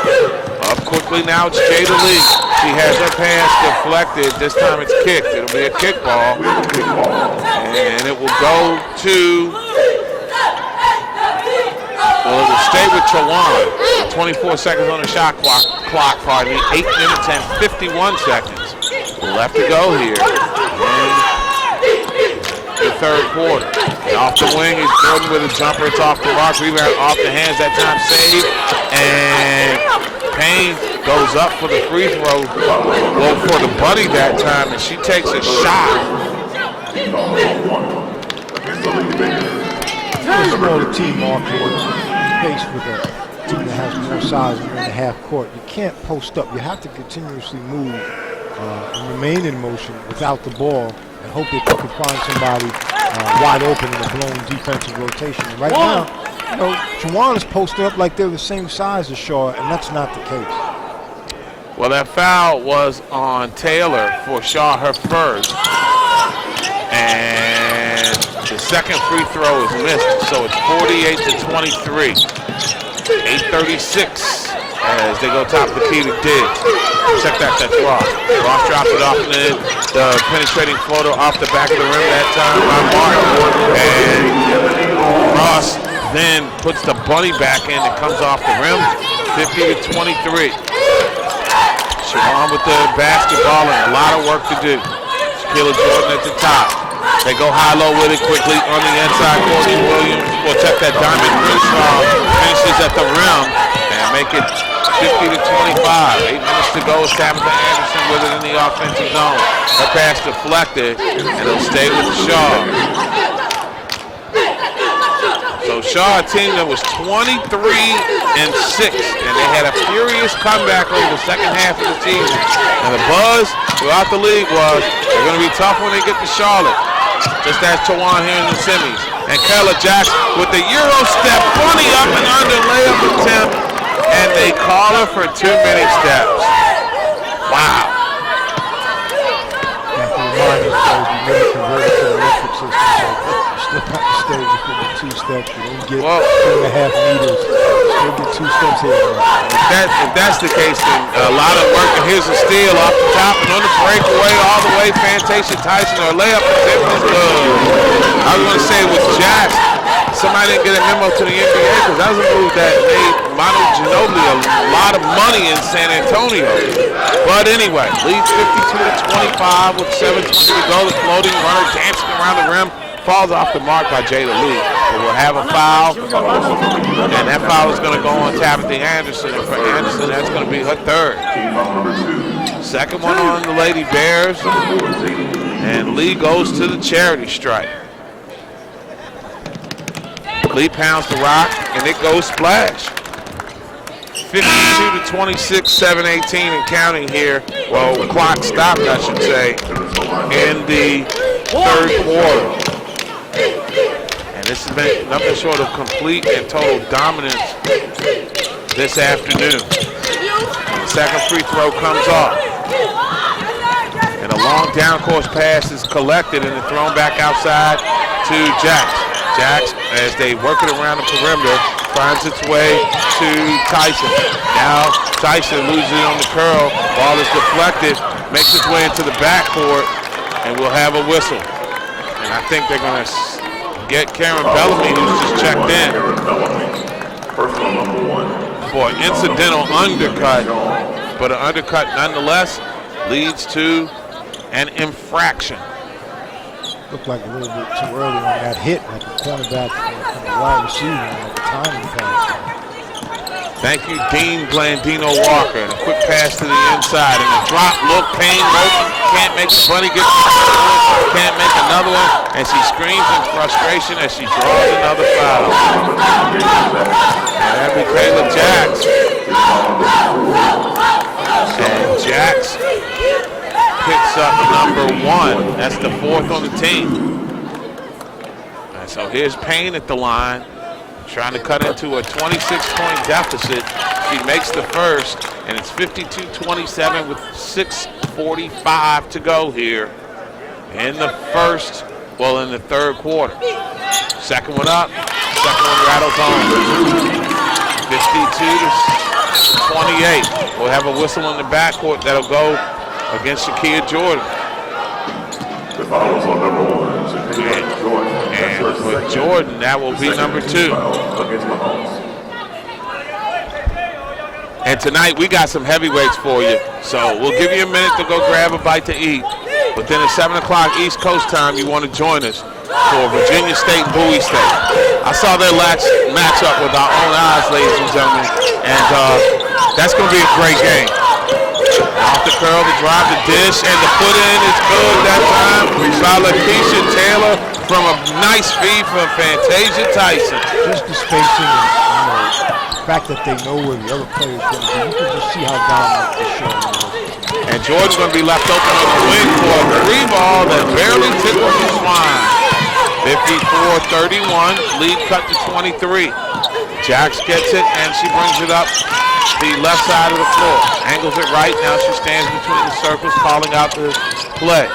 Up quickly now, it's Jada Lee. She has her pass deflected. This time it's kicked. It'll be a kickball. And it will go to, well, it will stay with Chowan. 24 seconds on the shot clock, pardon me. 8 minutes and 51 seconds left to go here in the third quarter. And off the wing is Jordan with a jumper. It's off the mark. Rebound off the hands. That time saved. And Payne goes up for the free throw. Well, for the buddy that time. And she takes a shot. First of all, the team marking faced with a team that has more size in the half court. You can't post up. You have to continuously move and remain in motion without the ball and hope that you can find somebody wide open in a blown defensive rotation. And right now, you know, Chowan is posted up like they're the same size as Shaw, and that's not the case. Well, that foul was on Taylor for Shaw, her first. And the second free throw is missed, so it's 48-23. 8:36 as they go top of the key to Diggs. Check that, that's Ross. Ross drops it off, and then the penetrating floater off the back of the rim that time by Martin. And Ross then puts the bunny back in. It comes off the rim, 50-23. Siobhan with the basketball and a lot of work to do. Shaquilla Jordan at the top. They go high-low with it quickly on the inside. Courtney Williams will check that diamond. Crenshaw finishes at the rim and make it 50-25. 8 minutes to go. Tabitha Anderson with it in the offensive zone. Her pass deflected, and it'll stay with Shaw. So Shaw, a team that was 23-6, and they had a furious comeback over the second half of the season. And the buzz throughout the league was they're going to be tough when they get to Charlotte. Just as Chowan here in the semis. And Kayla Jackson with the Euro step, bunny up and under layup attempt, and they call her for too many steps. Wow. And to remind us, guys, you really converted to the electric system, so you still have to stay within the 2 steps. You don't get 2.5 meters. Still get 2 steps here. If that's the case, then a lot of work. And here's a steal off the top and on the breakaway all the way. Fantasia Tyson, her layup attempt is good. I was going to say with Jackson, somebody didn't get a memo to the NBA because that was a move that made Manu Ginobili a lot of money in San Antonio. But anyway, leads 52-25 with 7:20 to go. The floating runner dancing around the rim falls off the mark by Jada Lee. But we'll have a foul, and that foul is going to go on Tabitha Anderson. And for Anderson, that's going to be her third. Second one on the Lady Bears, and Lee goes to the charity stripe. Lee pounds the rock, and it goes splash. 52-26, 7:18 and counting here. Well, clock stopped, I should say, in the third quarter. And this has been nothing short of complete and total dominance this afternoon. The second free throw comes off. And a long down course pass is collected and thrown back outside to Jackson. Jax, as they work it around the perimeter, finds its way to Tyson. Now Tyson loses it on the curl. Ball is deflected, makes its way into the backcourt, and we'll have a whistle. And I think they're going to get Karen Bellamy, who's just checked in, for an incidental undercut, but an undercut nonetheless leads to an infraction. Looked like a little bit too early on that hit, like the cornerback from the wide receiver on the timing pass. Thank you, Dean Blandino Walker. And a quick pass to the inside, and a drop look, Payne Moulton can't make the bunny get can't make another one, and she screams in frustration as she draws another foul. And that'd be Kayla Jax. And Jax picks up number 1. That's the 4th on the team. And so here's Payne at the line, trying to cut into a 26-point deficit. She makes the first, and it's 52-27 with 6:45 to go here in the in the third quarter. Second one up, second one rattles on. 52-28. We'll have a whistle in the backcourt that'll go against Shakia Jordan. The foul is on number 1, Shakia Jordan. And for Jordan, that will be number 2. And tonight we got some heavyweights for you. So we'll give you a minute to go grab a bite to eat. But then at 7 o'clock East Coast time, you want to join us for Virginia State and Bowie State. I saw their last matchup with our own eyes, ladies and gentlemen. And that's going to be a great game. Off the curl, the drive, the dish, and the put in is good that time by Lakeisha Taylor from a nice feed from Fantasia Tyson. Just the spacing and the fact that they know where the other player is going to be. You can just see how dominant this show is. And Jordan's going to be left open on the wing for a 3-ball that barely tickles the swine. 54-31, lead cut to 23. Jax gets it, and she brings it up the left side of the floor. Angles it right. Now she stands between the circles, calling out the play.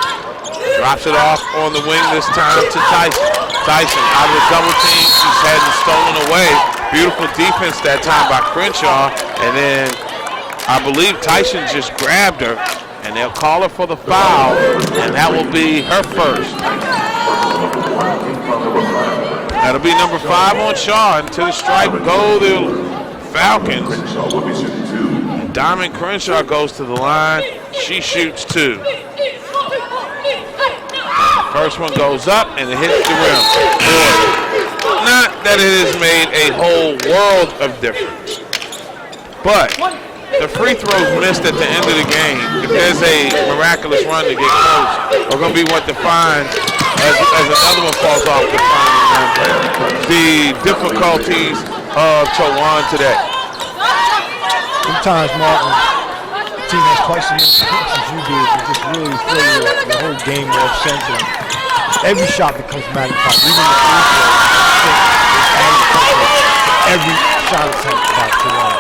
Drops it off on the wing this time to Tyson. Tyson out of the double team. She's had it stolen away. Beautiful defense that time by Crenshaw. And then I believe Tyson just grabbed her, and they'll call her for the foul, and that will be her first. That'll be number 5 on Shaw, and to the stripe go the Falcons. Diamond Crenshaw goes to the line. She shoots 2. First one goes up, and it hits the rim. Boy, not that it has made a whole world of difference, but the free throws missed at the end of the game, if there's a miraculous run to get close, are going to be what defines, as another one falls off the difficulties of Chowan today. Sometimes, Martin, the team has twice as many points as you do. It just really throw the whole game off center. Every shot becomes magnified. Even the free throw, every shot is back to one.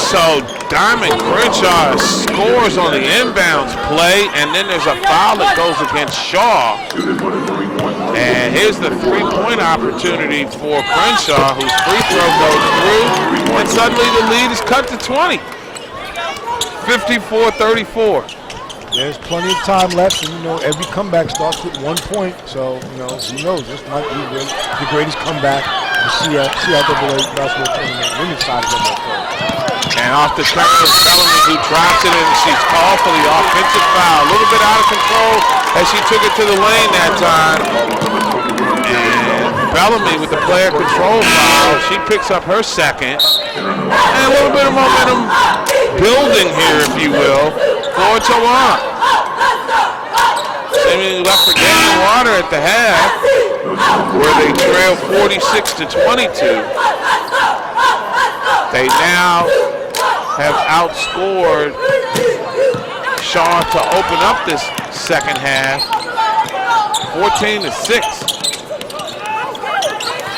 So Diamond Crenshaw scores on the inbounds play, and then there's a foul that goes against Shaw. And here's the 3-point opportunity for Crenshaw, whose free throw goes through, and suddenly the lead is cut to 20. 54-34. There's plenty of time left, and every comeback starts with 1 point. So who knows? This might be the greatest comeback the CIAA basketball tournament women's side of the And off the turn is Bellamy, who drops it, and she's called for the offensive foul. A little bit out of control as she took it to the lane that time. And Bellamy with the player control foul. She picks up her second. And a little bit of momentum building here, if you will, for Chowan. Seemingly left for gaining water at the half, where they trail 46-22. They now have outscored Shaw to open up this second half, 14-6.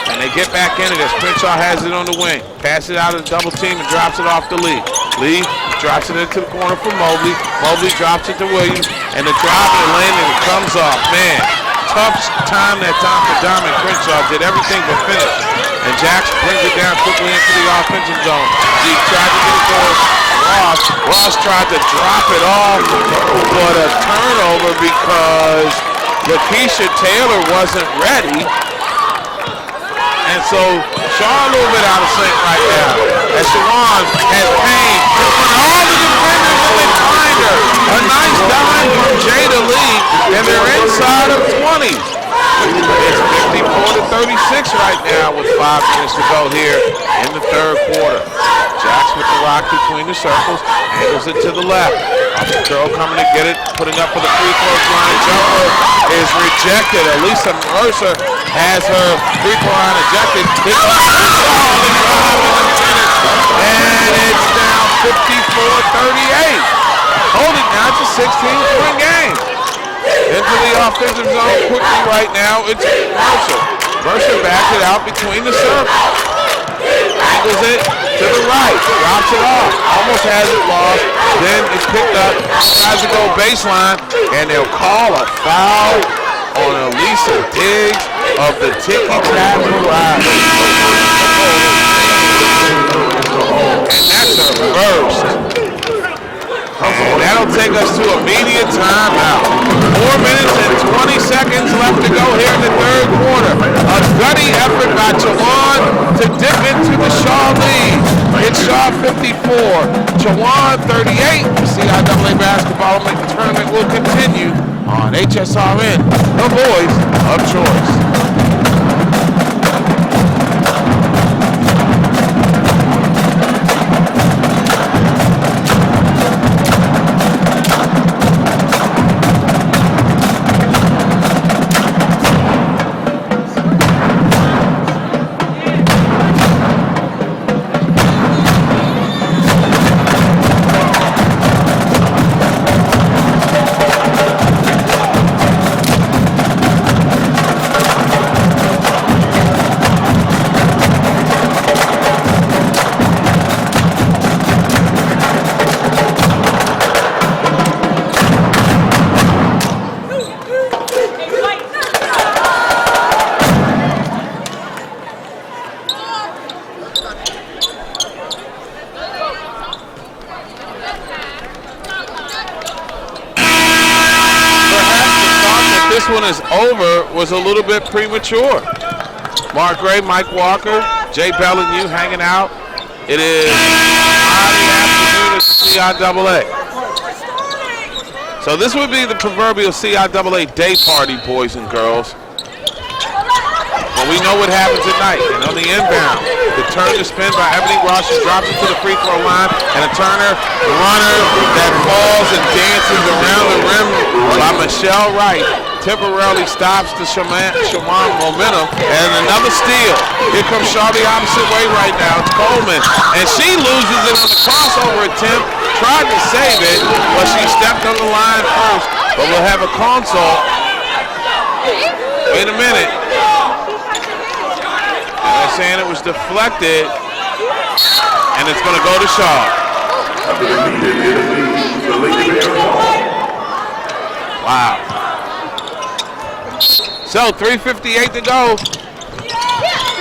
And they get back in it as Crenshaw has it on the wing. Passes it out of the double team and drops it off to Lee. Lee drops it into the corner for Mobley. Mobley drops it to Williams. And the drive in the lane, and it comes off. Man, tough time that time for Diamond Crenshaw. Did everything but finish. And Jackson brings it down quickly into the offensive zone. He tried to get it for Ross. Ross tried to drop it off, but a turnover because Lakeisha Taylor wasn't ready. And so Shaw a little bit out of sync right now. As Shawan has Payne in front of all the defenders and they find her. A nice dime from Jada Lee, and they're inside of 20. It's 54-36 right now with 5 minutes to go here in the third quarter. Jacks with the rock between the circles, handles it to the left. Austin Curl coming to get it, putting up for the free throw line. Jumper is rejected. Elisa Mercer has her free throw line ejected. It's and it's now 54-38. Hold it now, it's a 16-point game. Into the offensive zone quickly right now, it's Mercer. Mercer backs it out between the circles. Angles it to the right, drops it off, almost has it lost, then it's picked up, tries to go baseline, and they'll call a foul on Elisa Diggs of the Ticky-Tack variety. And that's a first. And that'll take us to immediate timeout. 4 minutes and 20 seconds left to go here in the third quarter. A gutty effort by Chawan to dip into the Shaw lead. It's Shaw 54, Chawan 38. The CIAA basketball tournament will continue on HSRN, the voice of choice. One is over was a little bit premature. Mark Gray, Mike Walker, Jay Bellenew hanging out. It is Friday afternoon at the CIAA. So this would be the proverbial CIAA day party, boys and girls. But we know what happens at night. And on the inbound, the turn to spin by Ebony Ross. She drops it to the free throw line. And a runner that falls and dances around the rim by Michelle Wright temporarily stops the Shawan momentum. And another steal. Here comes Shaw the opposite way right now. It's Coleman. And she loses it on the crossover attempt. Tried to save it, but she stepped on the line first. But we'll have a consult. Wait a minute. They're saying it was deflected, and it's going to go to Shaw. Wow. So 3:58 to go.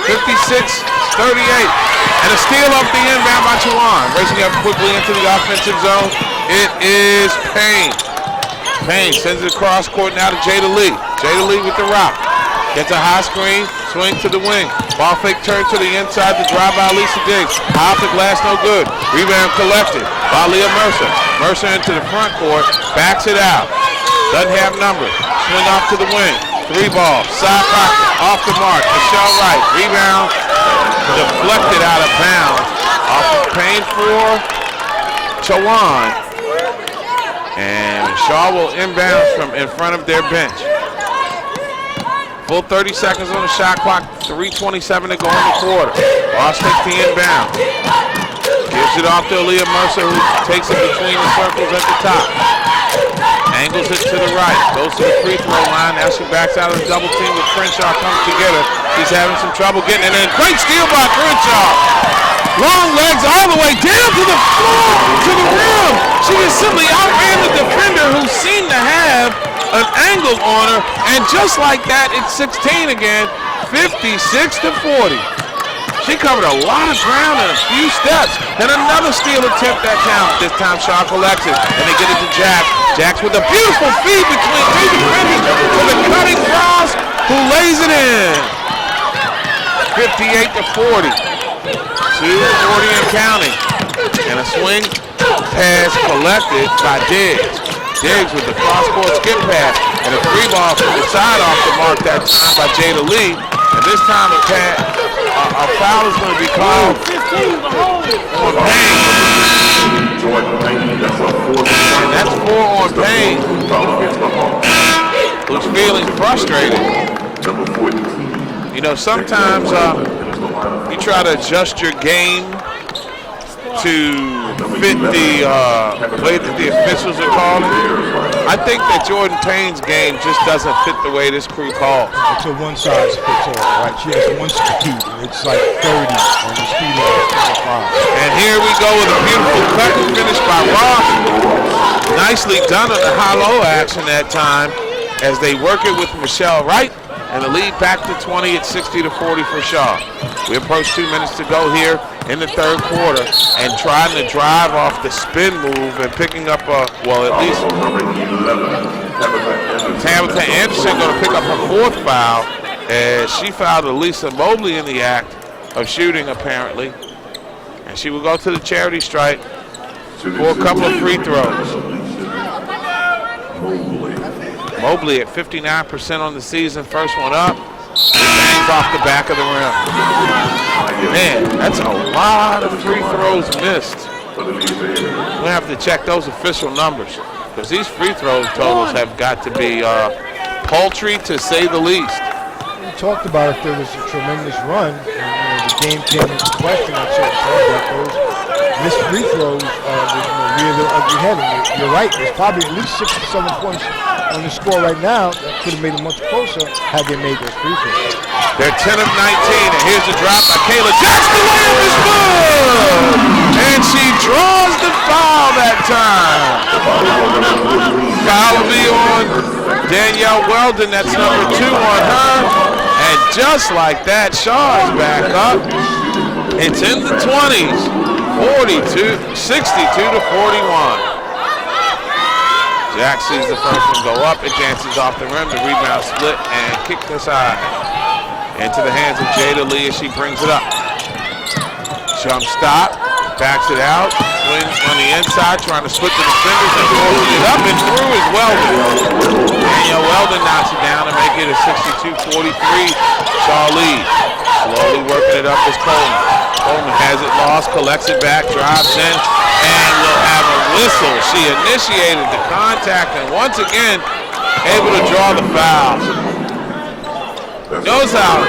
56-38. And a steal off the inbound by Chawan. Racing up quickly into the offensive zone. It is Payne. Payne sends it across court now to Jada Lee. Jada Lee with the rock. Gets a high screen, swing to the wing. Ball fake turn to the inside to drive by Lisa Diggs. High off the glass, no good. Rebound collected by Leah Mercer. Mercer into the front court, backs it out. Doesn't have numbers. Swing off to the wing. 3 ball, side pocket, off the mark. Michelle Wright, rebound, deflected out of bounds. Off of Payne for Chawan. And Shaw will inbound from in front of their bench. Full 30 seconds on the shot clock, 3:27 to go in the quarter. Ross takes the inbound. Gives it off to Aaliyah Mercer, who takes it between the circles at the top. Angles it to the right, goes to the free throw line. Now she backs out of the double team with Crenshaw comes together. She's having some trouble getting it in. Great steal by Crenshaw. Long legs all the way down to the floor, to the rim. She just simply outran the defender who seemed to have an angle on her, and just like that, it's 16 again, 56-40. She covered a lot of ground in a few steps. And another steal attempt that time. This time Shaw collects it, and they get it to Jax. Jax with a beautiful feed between two defenders with a cutting cross, who lays it in. 58-40. 2:40 and counting. And a swing pass collected by Diggs. Diggs with the cross-court skip pass, and a free ball from the side off the mark that time by Jada Lee. And this time a foul is going to be called on Payne. And that's 4 on Payne, who's feeling frustrated. You know, sometimes you try to adjust your game to fit the way that the officials are calling. I think that Jordan Payne's game just doesn't fit the way this crew calls. It's a one-size-fits-all, right? She has one speed, and it's like 30, and the speed is 25. And here we go with a beautiful cut and finish by Ross. Nicely done on the high-low action that time as they work it with Michelle Wright. And the lead back to 20 at 60-40 for Shaw. We approach 2 minutes to go here in the third quarter, and trying to drive off the spin move and picking up at least Tabitha Anderson going to pick up her 4th foul as she fouled Elisa Mobley in the act of shooting apparently. And she will go to the charity stripe for a couple of free throws. Mobley at 59% on the season, first one up, bangs off the back of the rim. Man, that's a lot of free throws missed. We'll have to check those official numbers, because these free throw totals have got to be paltry to say the least. We talked about if there was a tremendous run, and the game came into question at certain points, that those missed free throws rear their ugly head. And you're right, there's probably at least 6 or 7 points on the score right now that could have made it much closer had they made those free throws. They're 10 of 19, and here's a drop by Kayla Jackson. The layup is good! And she draws the foul that time. Foul will be on Danielle Weldon. That's number 2 on her. And just like that, Shaw is back up. It's in the 20s, 62-41. Jack sees the first one go up, it dances off the rim, the rebound split, and kicked aside. Into the hands of Jada Lee as she brings it up. Jump stop, backs it out, swings on the inside, trying to split the defenders and pulls it up and through is Weldon. Danielle Weldon knocks it down to make it a 62-43 Shaw lead. Slowly working it up is Coleman. Coleman has it lost, collects it back, drives in, and will have a whistle. She initiated the contact and once again able to draw the foul. Knows how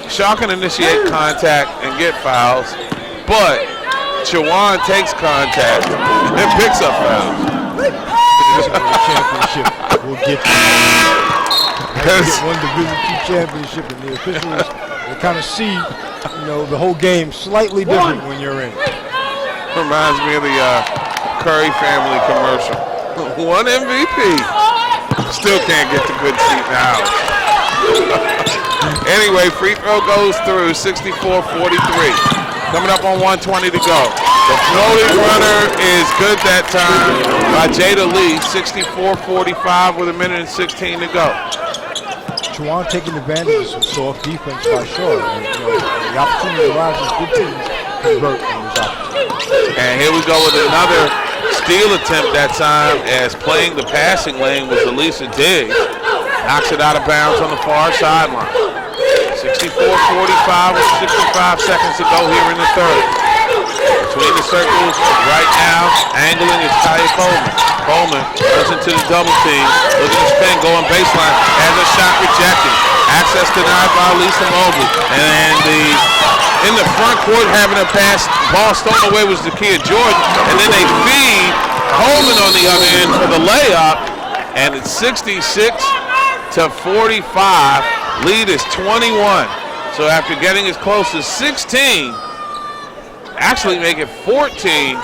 Shaw can initiate contact and get fouls, but Chawan takes contact and picks up fouls. Championship will get one Division II championship, and the officials they kind of see, the whole game slightly different when you're in. Reminds me of the Curry family commercial. One MVP. Still can't get the good seat in the house. Anyway, free throw goes through, 64-43. Coming up on 1:20 to go. The floating runner is good that time by Jada Lee, 64-45 with 1:16 to go. Chawan taking advantage of some soft defense by Shaw. And, the opportunity arises, good teams convert on this opportunity. And here we go with another steal attempt that time as playing the passing lane was Elisa Diggs. Knocks it out of bounds on the far sideline. 64-45 with 65 seconds to go here in the third. Between the circles right now, angling is Kaya Coleman. Coleman goes into the double team. Look at the spin going baseline. Has a shot rejected. Access denied by Lisa Mobley. And in the front court having a pass, ball stolen away was Zakia Jordan. And then they feed Coleman on the other end for the layup. And it's 66-45. Lead is 21. So after getting as close as 16, actually make it 14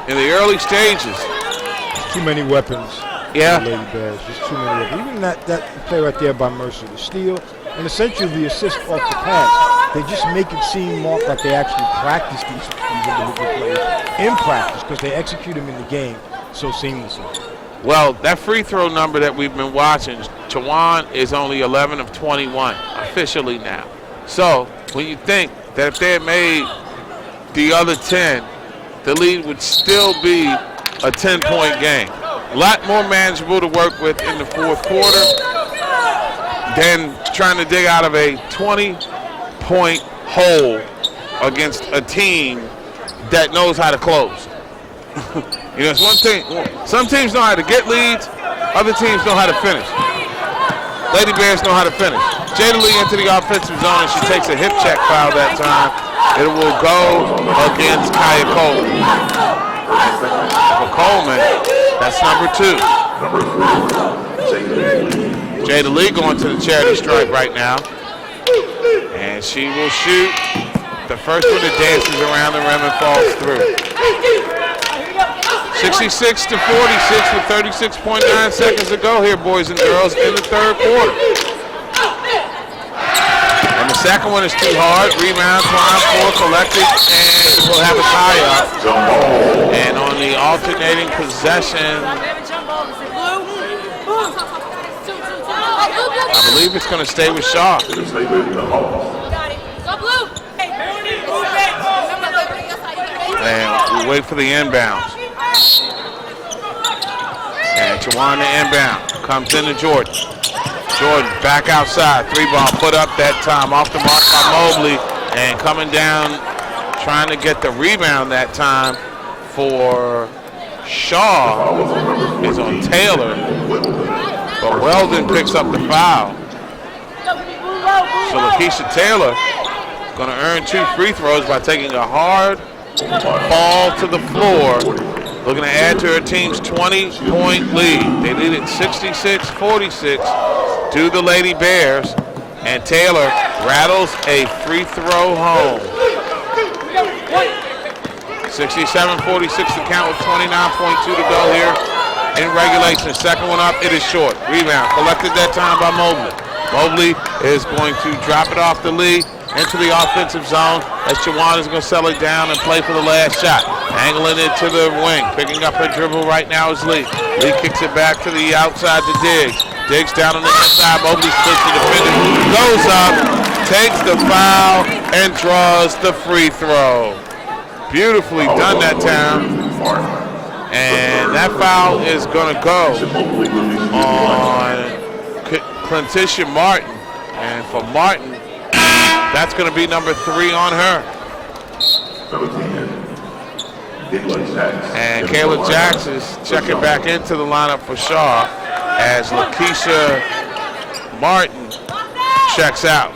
in the early stages. Too many weapons Yeah. The Lady Bears, just too many of them. Even that play right there by Mercer, the steal, and essentially the assist off the pass. They just make it seem more like they actually practice these individual plays in practice because they execute them in the game so seamlessly. Well, that free throw number that we've been watching, Tawan is only 11 of 21 officially now. So when you think that if they had made the other 10, the lead would still be a 10-point game. A lot more manageable to work with in the fourth quarter than trying to dig out of a 20-point hole against a team that knows how to close. You know, it's one thing. Some teams know how to get leads. Other teams know how to finish. Lady Bears know how to finish. Jada Lee into the offensive zone, and she takes a hip check foul that time. It will go against Kaya Coleman. For Coleman, that's number 2. Jada Lee going to the charity stripe right now. And she will shoot the first one that dances around the rim and falls through. 66 to 46 with 36.9 seconds to go here, boys and girls, in the third quarter. And the second one is too hard. Rebound, climb, 4 collected, and we'll have a tie-up. And on the alternating possession, I believe it's going to stay with Shaw. And we wait for the inbounds. And Tawan the inbound. Comes into Jordan. Jordan back outside. 3-ball put up that time. Off the mark by Mobley. And coming down, trying to get the rebound that time for Shaw is on Taylor. But Weldon picks up the foul. So Lakeisha Taylor going to earn 2 free throws by taking a hard ball to the floor, looking to add to her team's 20-point lead. They lead it 66-46 to the Lady Bears, and Taylor rattles a free throw home. 67-46 to count with 29.2 to go here in regulation. Second one up, it is short. Rebound collected that time by Mobley. Mobley is going to drop it off the Lee into the offensive zone as Tawan is going to settle it down and play for the last shot. Angling it to the wing. Picking up her dribble right now is Lee. Lee kicks it back to the outside to Diggs. Diggs down on the inside. Mobley splits the defender. Goes up, takes the foul, and draws the free throw. Beautifully done that time. And that foul is going to go on Clintisha Martin. And for Martin, that's going to be number 3 on her. And Kayla Jackson is checking back into the lineup for Shaw as Lakeisha Martin checks out.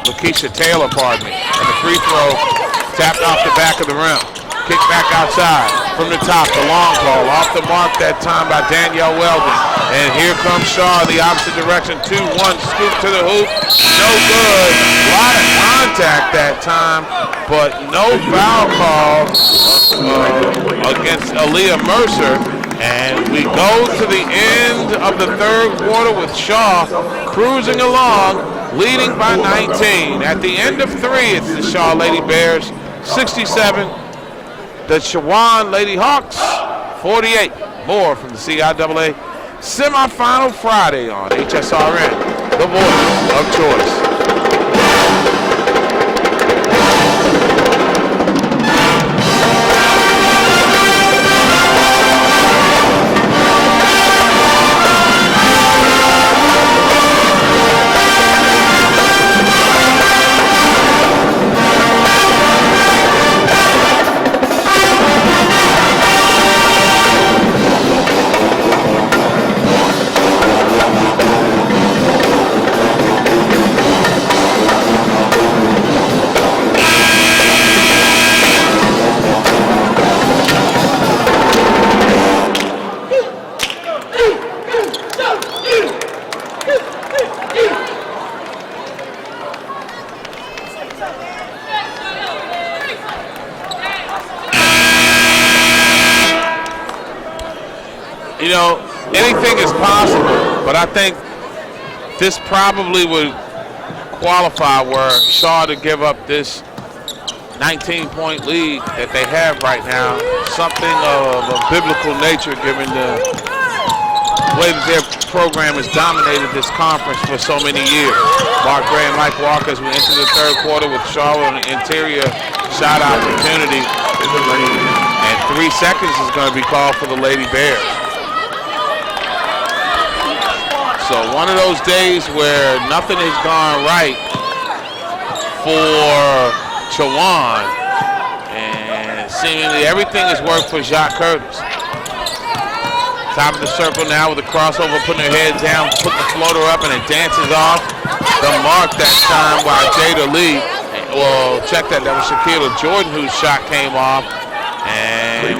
Lakeisha Taylor, pardon me. And the free throw tapped off the back of the rim. Kick back outside from the top, the long ball. Off the mark that time by Danielle Weldon. And here comes Shaw the opposite direction. 2-1 scoop to the hoop. No good. A lot of contact that time, but no foul call against Aaliyah Mercer. And we go to the end of the third quarter with Shaw cruising along, leading by 19. At the end of 3, it's the Shaw Lady Bears 67. The Tawan Lady Hawks 48. More from the CIAA Semifinal Friday on HSRN, the voice of choice. know, anything is possible, but I think this probably would qualify where Shaw to give up this 19-point lead that they have right now, something of a biblical nature given the way that their program has dominated this conference for so many years. Mark Gray and Mike Walker as we enter the third quarter with Shaw on an interior shot opportunity. And 3 seconds is going to be called for the Lady Bears. So one of those days where nothing has gone right for Chowan, and seemingly everything has worked for Jacques Curtis. Top of the circle now with a crossover, putting her head down, putting the floater up, and it dances off the mark that time by Jada Lee. Well, check that. That was Shaquilla Jordan whose shot came off, and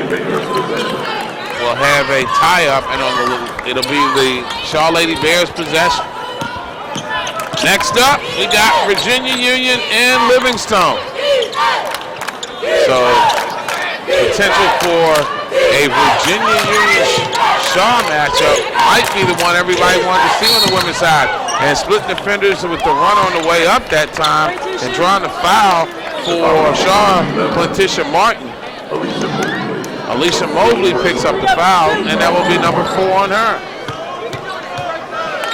we'll have a tie-up, and it'll be the Shaw Lady Bears possession. Next up, we got Virginia Union and Livingstone. So, potential for a Virginia Union Shaw matchup might be the one everybody wanted to see on the women's side. And split defenders with the run on the way up that time and drawing the foul for Shaw, Letitia Martin. Alicia Mobley picks up the foul, and that will be number 4 on her.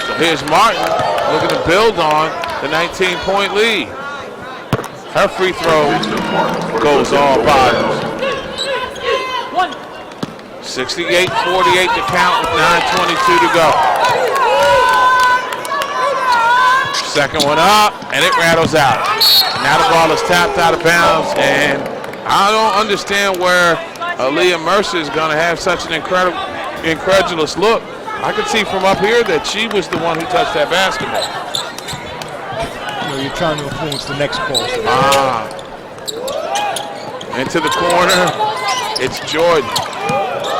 So here's Martin looking to build on the 19-point lead. Her free throw goes all bottoms. 68-48 to count with 9:22 to go. Second one up, and it rattles out. And now the ball is tapped out of bounds, and I don't understand where Aaliyah Mercer is going to have such an incredulous look. I could see from up here that she was the one who touched that basketball. You're trying to influence the next call. Into the corner, it's Jordan.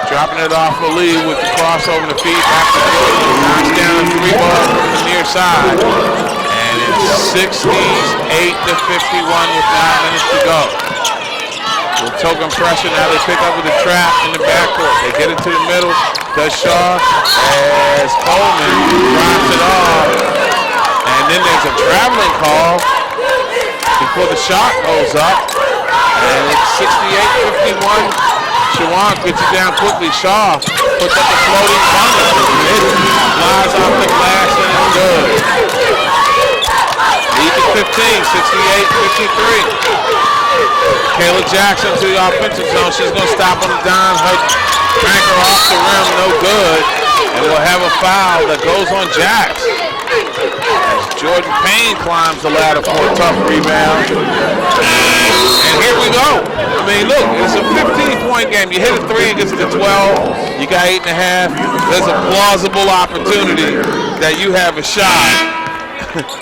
Dropping it off for Lee with the crossover to feet. Back to Jordan. Knocks down a 3 ball from the near side. And it's 68 to 51 with 9 minutes to go. With token pressure, now they pick up with a trap in the backcourt. They get it to the middle. Does Shaw as Coleman drops it off. And then there's a traveling call before the shot goes up. And it's 68-51. Shawan gets it down quickly. Shaw puts up the floating bunny. It flies off the glass and it's good. Lead to 15, 68-53. Kayla Jackson to the offensive zone. She's going to stop on the dime. Crank her off the rim, no good. And we'll have a foul that goes on Jax. As Jordan Payne climbs the ladder for a tough rebound. And here we go. I mean, look, it's a 15-point game. You hit a 3 and gets to 12. You got 8.5. There's a plausible opportunity that you have a shot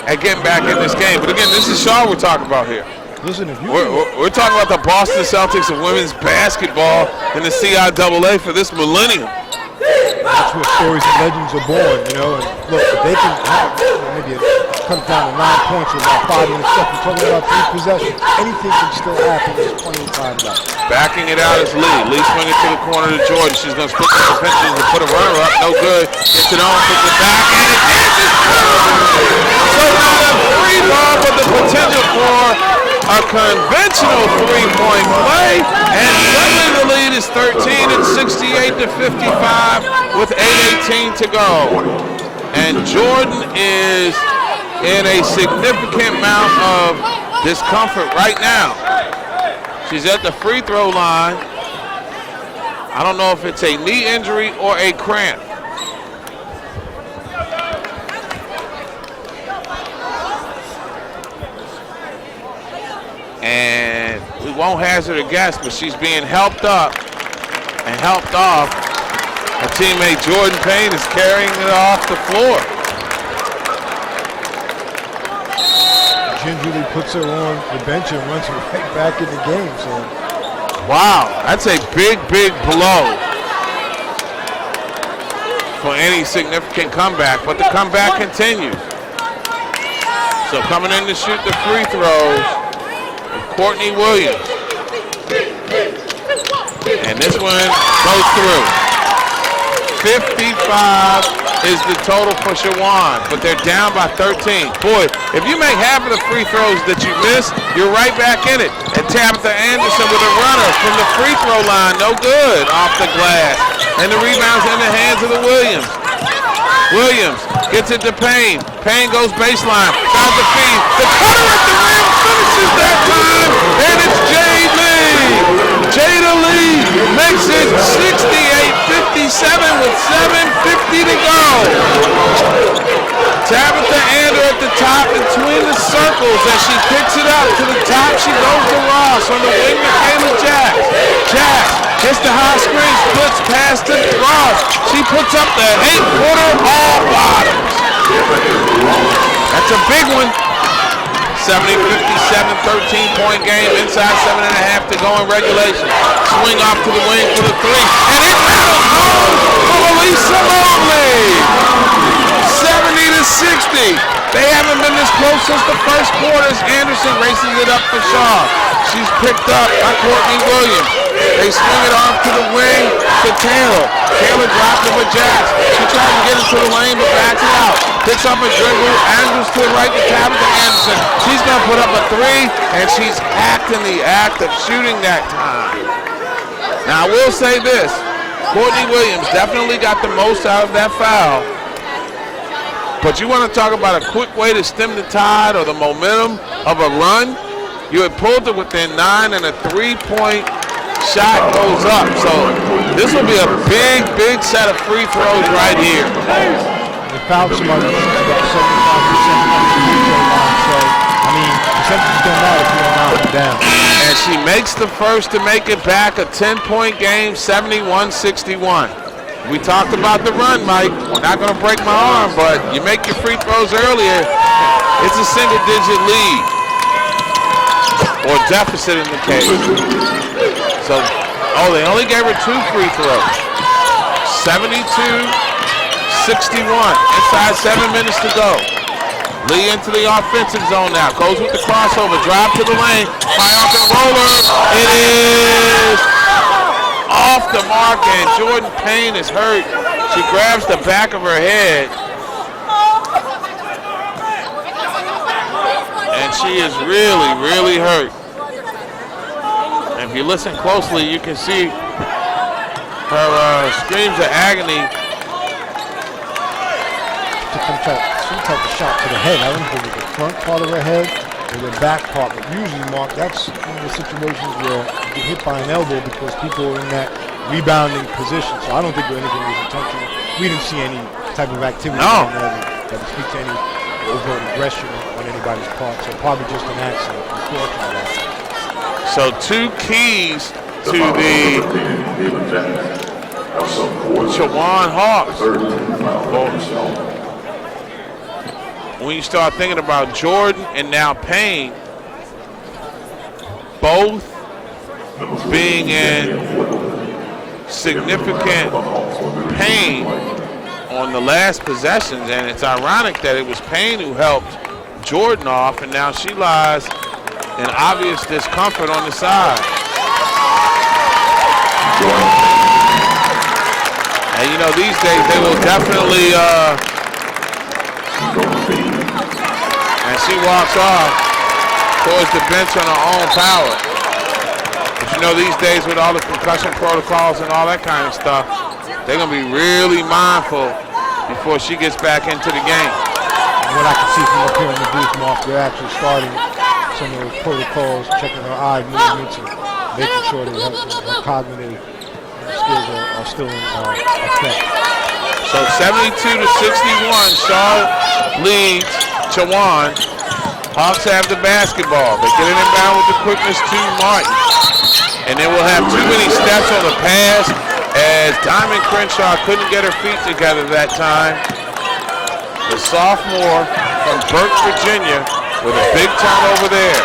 at getting back in this game. But again, this is Shaw we're talking about here. Listen, if you we're talking about the Boston Celtics of women's basketball in the CIAA for this millennium. That's where stories and legends are born, you know. And look, if they can have maybe cut it down to 9 points with about 5 minutes left. We're talking about 3 possessions. Anything can still happen. There's plenty of time left. Backing it out is Lee. Lee swinging to the corner to Jordan. She's going to split the defenses and put a runner up. No good. Gets it on, puts it back, and it dances. So not a free ball, but the potential for a conventional 3-point play. And suddenly the lead is 13 and 68 to 55 with 8:18 to go. And Jordan is in a significant amount of discomfort right now. She's at the free throw line. I don't know if it's a knee injury or a cramp. And we won't hazard a guess, but she's being helped up and helped off. Her teammate Jordan Payne is carrying it off the floor. Gingerly puts her on the bench and runs her right back in the game. So, wow, that's a big, big blow for any significant comeback, but the comeback continues. So coming in to shoot the free throws, Courtney Williams. And this one goes through. 55 is the total for Shawan, but they're down by 13. Boy, if you make half of the free throws that you miss, you're right back in it. And Tabitha Anderson with a runner from the free throw line, no good, off the glass. And the rebound's in the hands of the Williams. Williams gets it to Payne. Payne goes baseline, found the feed. The cutter at the rim finishes that time, and it's Jade Lee. Jada Lee makes it 68-57 with 7:50 to go. Tabitha Ander at the top between the circles as she picks it up to the top. She goes to Ross on the wing to Kayla Jax. Jax gets the high screen, splits past to Ross. She puts up the 8-footer, all bottoms. That's a big one. 70-57, 13-point game, inside 7.5 to go in regulation. Swing off to the wing for the three, and it rattles home for Elisa Mobley. 70-60. They haven't been this close since the first quarter as Anderson races it up for Shaw. She's picked up by Courtney Williams. They swing it off to the wing to Taylor. Taylor drops it with Jax. She tries to get into the lane but backs it out. Picks up a dribble. Andrews to the right to Tabitha Anderson. She's going to put up a three, and she's acting the act of shooting that time. Now I will say this. Courtney Williams definitely got the most out of that foul. But you want to talk about a quick way to stem the tide or the momentum of a run? You had pulled it within 9 and a 3-point shot goes up. So this will be a big, big set of free throws right here. They fouled somebody about 75% on the free throw line. So, I mean, percentages don't matter if you don't knock them down. And she makes the first to make it back, a 10-point game, 71-61. We talked about the run, Mike. We're not going to break my arm, but you make your free throws earlier, it's a single-digit lead. Or deficit in the case. So, they only gave her 2 free throws. 72-61. Inside 7 minutes to go. Lee into the offensive zone now. Goes with the crossover. Drive to the lane. High off the roller. It is off the mark, and Jordan Payne is hurt. She grabs the back of her head. And she is really, really hurt. And if you listen closely, you can see her screams of agony. Some type of shot to the head. I don't know if it was the front part of her head or the back part, but usually, Mark, that's one of the situations where you get hit by an elbow because people are in that rebounding position. So I don't think anything was intentional. We didn't see any type of activity No. that would speak to any overt aggression on anybody's part. So probably just an accident, unfortunately. So 2 keys to the Shawan Hawks. When you start thinking about Jordan and now Payne, both being in significant pain on the last possessions, and it's ironic that it was Payne who helped Jordan off, and now she lies in obvious discomfort on the side. And you know, these days they will definitely and she walks off towards the bench on her own power. But you know, these days with all the concussion protocols and all that kind of stuff, they're going to be really mindful before she gets back into the game. What I can see from up here in the booth, Mark, they're actually starting some of those protocols, checking her eye movements and making sure that her cognitive skills are still in effect. So 72-61, Shaw leads Shawan. Hawks have the basketball. They get it inbound with the quickness to Martin. And then we'll have too many steps on the pass as Diamond Crenshaw couldn't get her feet together that time. The sophomore from Burke, Virginia, with a big turnover there.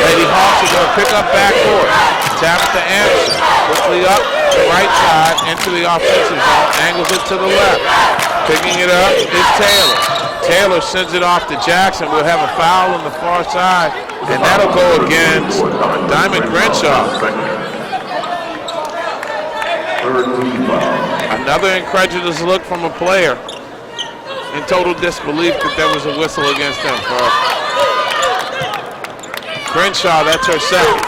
Lady Hawks are going to pick up backcourt. Tabitha Anderson quickly up the right side into the offensive zone, angles it to the left. Picking it up is Taylor. Taylor sends it off to Jackson. We'll have a foul on the far side, and that'll go against Diamond Crenshaw. foul. Another incredulous look from a player in total disbelief that there was a whistle against him. Crenshaw, that's her second.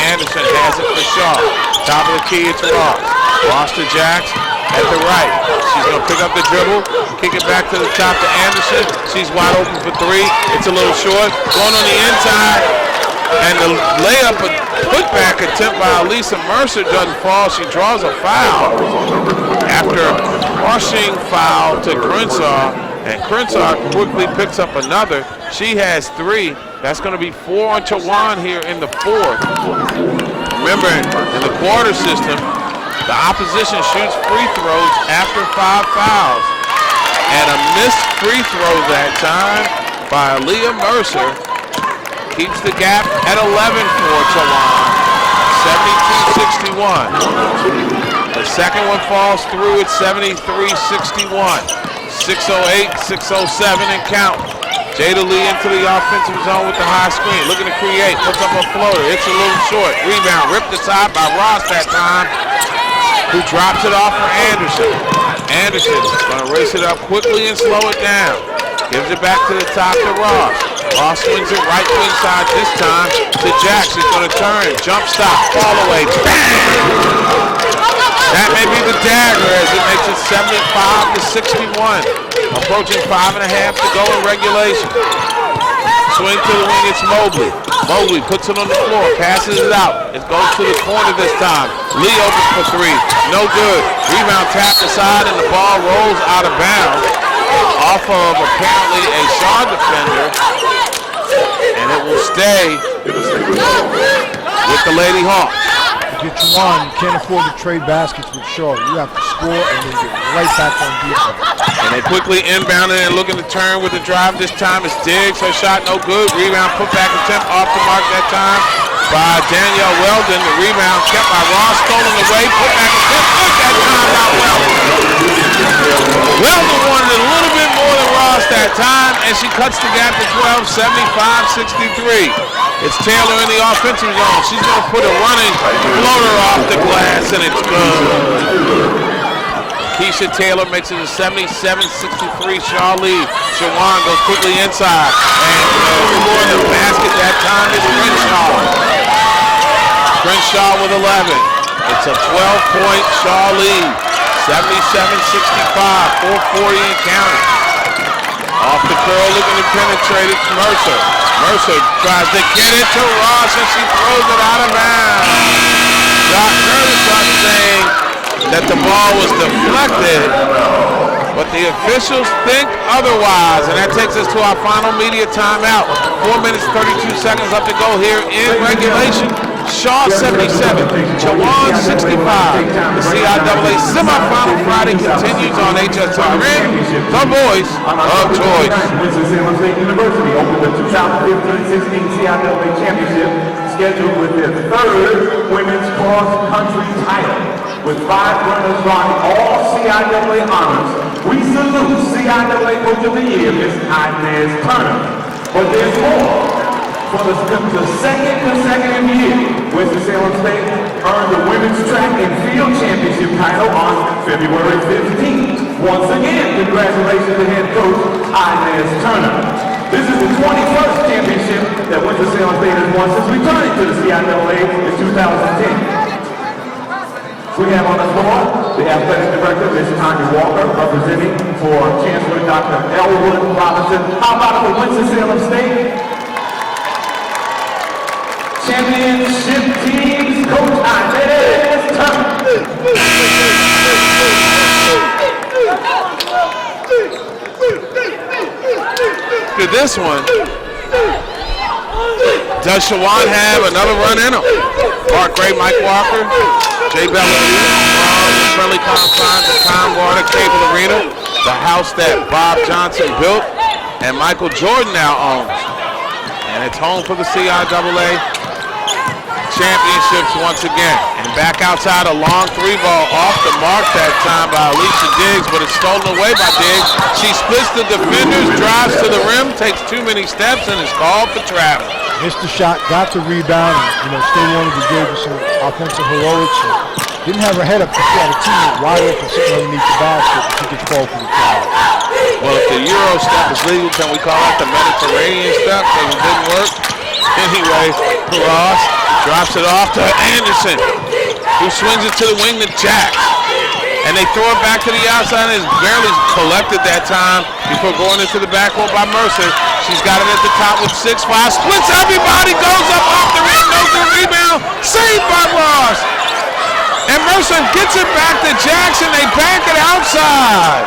Anderson has it for Shaw. Top of the key, it's Ross. Ross to Jax at the right. She's going to pick up the dribble, kick it back to the top to Anderson. She's wide open for three. It's a little short. Going on the inside. And the layup, a putback attempt by Elisa Mercer doesn't fall. She draws a foul after rushing foul to Crenshaw. And Crenshaw quickly picks up another. She has three. That's going to be 4 on Chawan here in the fourth. Remember, in the quarter system, the opposition shoots free throws after 5 fouls. And a missed free throw that time by Aaliyah Mercer keeps the gap at 11 for Chawan. 72-61. The second one falls through at 73-61. 6:08, 6:07 and count. Jada Lee into the offensive zone with the high screen. Looking to create. Puts up a floater. It's a little short. Rebound. Ripped aside by Ross that time, who drops it off for Anderson. Anderson going to race it up quickly and slow it down. Gives it back to the top to Ross. Ross swings it right wing side this time to Jax. He's going to turn. Jump stop. Fall away. Bang! That may be the dagger as it makes it 75-61. Approaching 5.5 to go in regulation. Swing to the wing, it's Mobley. Mobley puts it on the floor, passes it out. It goes to the corner this time. Lee opens for three. No good. Rebound tapped aside and the ball rolls out of bounds off of apparently a Shaw defender. And it will stay with the Lady Hawks. If you're Chawan, you can't afford to trade baskets with Shaw. You have to score and then get right back on defense. And they quickly inbounded and looking to turn with the drive. This time it's Diggs. Her shot no good. Rebound put back attempt off the mark that time by Danielle Weldon. The rebound kept by Ross. Stolen away. Put back attempt. Good that time by Weldon. Weldon wanted a little bit more than Ross that time, and she cuts the gap to 12, 75-63. It's Taylor in the offensive zone. She's going to put a running floater off the glass, and it's good. Keisha Taylor makes it a 77-63 Shaw lead. Chawan goes quickly inside, and scoring the basket that time is Crenshaw. Crenshaw with 11. It's a 12-point Shaw lead. 77-65, 4:40 and counting. Off the curl, looking to penetrate it, Mercer. Mercer tries to get it to Ross, and she throws it out of bounds. Doc Curtis was saying that the ball was deflected, but the officials think otherwise, and that takes us to our final media timeout. 4 minutes, 32 seconds left to go here in regulation. Shaw 77, Chawan 65. The CIAA semifinal Friday continues on HSRN, the voice of choice. Winston-Salem State University opened the 2015-16 CIAA Championship, scheduled with their third women's cross-country title. With 5 runners drawing all CIAA honors, we salute CIAA Coach of the Year, Ms. Inez Turner. But there's more. For the second consecutive year, Winston-Salem State earned the women's track and field championship title on February 15th. Once again, congratulations to head coach Inez Turner. This is the 21st championship that Winston-Salem State has won since returning to the CIAA in 2010. We have on the floor the athletic director, Ms. Tanya Walker, representing for Chancellor Dr. Elwood Robinson. How about for Winston-Salem State? Championship teams, Coach Inez Turner. After this one, does Chawan have another run in him? Mark Gray, Mike Walker, Jay Bellamy from the friendly confines of Time Warner Cable Arena, the house that Bob Johnson built and Michael Jordan now owns. And it's home for the CIAA championships once again. And back outside, a long 3-ball off the mark that time by Alicia Diggs, but it's stolen away by Diggs. She splits the defenders, drives to the rim, takes too many steps, and is called for travel. Missed the shot, got the rebound, and still wanted to give us some offensive heroics. And Didn't have her head up because she had a teammate wide open sitting underneath the basket. She gets called for the foul. Well, if the Euro step is legal, can we call it the Mediterranean step? Because it didn't work. Anyway, Ross drops it off to Anderson, who swings it to the wing to Jax. And they throw it back to the outside, and it's barely collected that time before going into the backcourt by Mercer. She's got it at the top with 6-5, splits everybody, goes up off the rim, no good rebound, saved by Ross. And Mercer gets it back to Jackson, they bank it outside.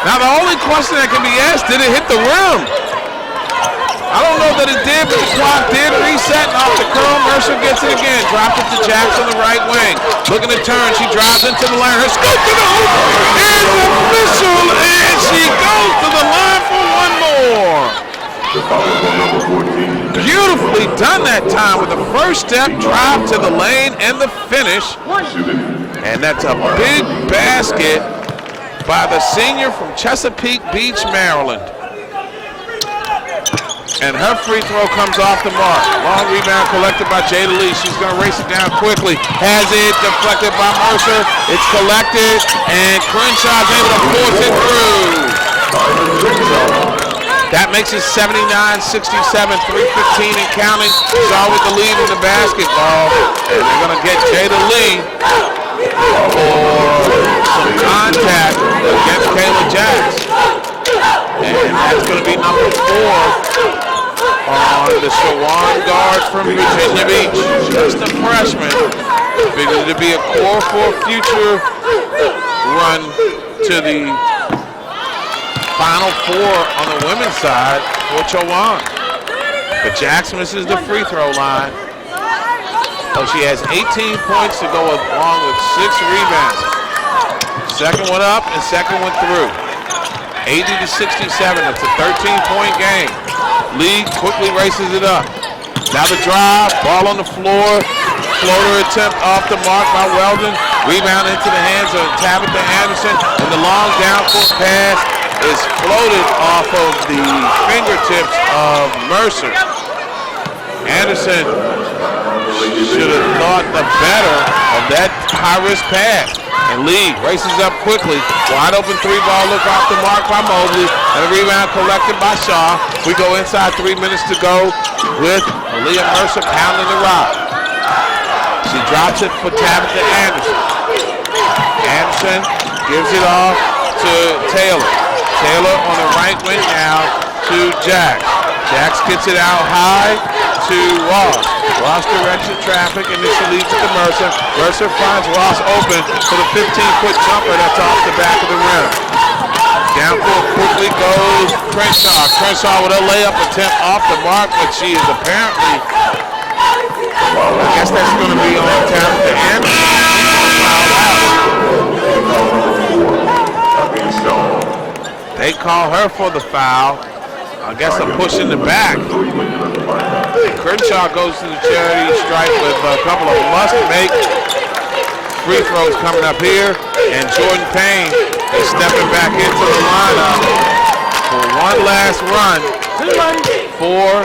Now the only question that can be asked, did it hit the rim? I don't know that it did, but the clock did reset, and off the curl, Mercer gets it again. Dropped it to Jackson, the right wing. Looking to turn, she drives into the lane. Her scoop to the hoop is official, and she goes to the line for one more. The foul is on number 14. Beautifully done that time with the first step, drive to the lane, and the finish. And that's a big basket by the senior from Chesapeake Beach, Maryland. And her free throw comes off the mark. Long rebound collected by Jada Lee. She's going to race it down quickly. Has it deflected by Mercer. It's collected, and Crenshaw's able to force it through. That makes it 79-67, 3:15 and counting. Shaw with the lead in the basketball. And they're going to get Jada Lee for some contact against Kayla Jax. And that's going to be number 4 on the Shawan guard from Virginia Beach. Just a freshman. Figured to be a core for a future run to the Final Four on the women's side for Shawan. But Jax misses the free throw line. So she has 18 points to go along with 6 rebounds. Second one up and second one through. 80-67, it's a 13-point game. Lee quickly races it up. Now the drive, ball on the floor. Floater attempt off the mark by Weldon. Rebound into the hands of Tabitha Anderson. And the long down-court pass is floated off of the fingertips of Mercer. Anderson should have thought the better of that high-risk pass. And Lee races up quickly. Wide open 3-ball look off the mark by Mobley. And a rebound collected by Shaw. We go inside 3 minutes to go with Aaliyah Mercer pounding the rock. She drops it for Tabitha Anderson. Anderson gives it off to Taylor. Taylor on the right wing now to Jax. Jax gets it out high to Ross. Ross directs the traffic, and then she leads it to Mercer. Mercer finds Ross open for the 15-foot jumper that's off the back of the rim. Down court quickly goes Crenshaw. Crenshaw with a layup attempt off the mark, but she is apparently, I guess that's going to be on Tabitha Anderson. They call her for the foul. I guess a push in the back. Crenshaw goes to the charity stripe with a couple of must-make free throws coming up here. And Jordan Payne is stepping back into the lineup for one last run for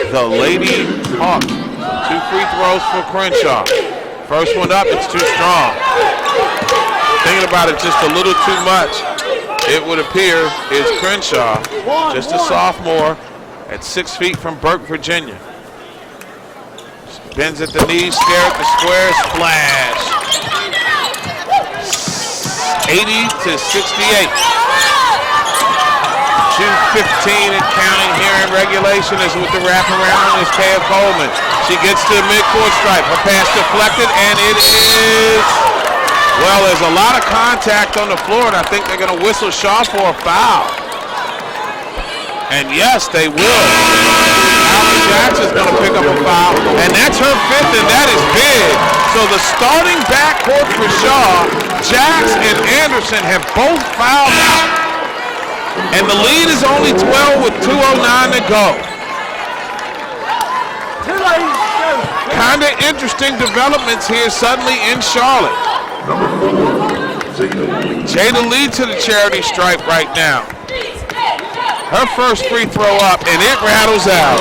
the Lady Hawks. 2 free throws for Crenshaw. First one up, it's too strong. Thinking about it just a little too much, it would appear, is Crenshaw, just a sophomore at 6 feet from Burke, Virginia. Bends at the knees, stare at the square, splash. 80-68. 2:15 and counting here in regulation is with the wraparound is Kaya Coleman. She gets to the midcourt stripe. Her pass deflected, and it is, well, there's a lot of contact on the floor, and I think they're going to whistle Shaw for a foul. And yes, they will. Alan Jackson's going to pick up a foul, and that's her 5th, and that is big. So the starting backcourt for Shaw, Jax and Anderson have both fouled out. And the lead is only 12 with 2:09 to go. Kind of interesting developments here suddenly in Charlotte. Jada Lee to the charity stripe right now. Her first free throw up, and it rattles out.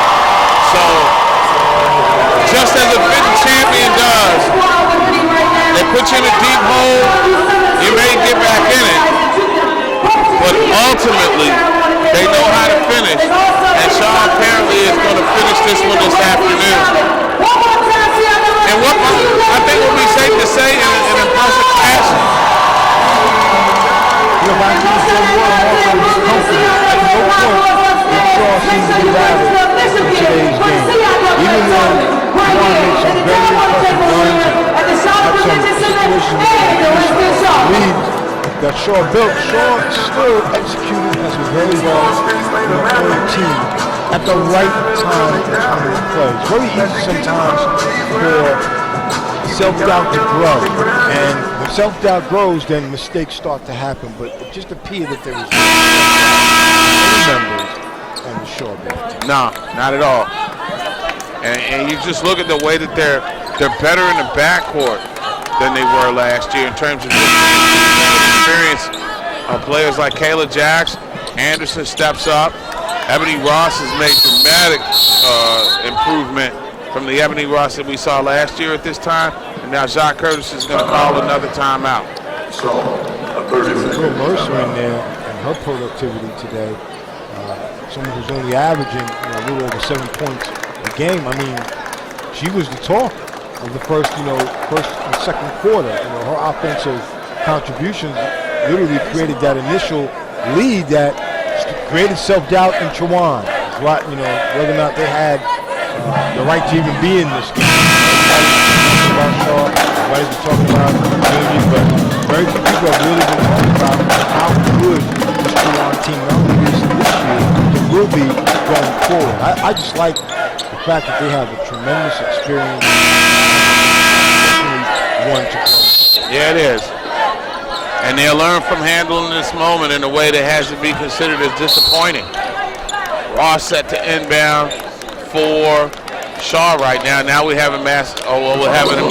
champion does. They put you in a deep hole. You may get back in it, but ultimately they know how to finish. And Shaw apparently is going to finish this one this afternoon. And what I think will be safe to say in an impressive fashion. You know, my team's done well and also confident. At no point did Shaw seem to be rattled in today's game. Even when Shaw made some very impressive runs and had some situations lead that Shaw built, Shaw still executed as a very well team at the right time in the play. It's very easy sometimes for self-doubt to grow, and when self-doubt grows, then mistakes start to happen. But it just appeared that there was any members on the Shaw team. No, not at all. And you just look at the way that they're better in the backcourt than they were last year in terms of experience. Players like Kayla Jax, Anderson steps up. Ebony Ross has made dramatic improvement from the Ebony Ross that we saw last year at this time. And now Jacques Curtis is going to call another timeout. So, a 30-second Phil Mercer in there and her productivity today. Someone who's only averaging a little over 7 points a game. I mean, she was the talk of the first and second quarter. Her offensive contributions literally created that initial lead that created self-doubt in Chowan. Whether or not they had the right to even be in this game. Everybody's been talking about Jimmy, but very few people have really been talking about how good this Chowan team not only is this year, but will be going forward. I just like the fact that they have a tremendous experience. One to grow. Yeah, it is. And they'll learn from handling this moment in a way that has to be considered as disappointing. Ross set to inbound for Shaw right now. Now we have we're having a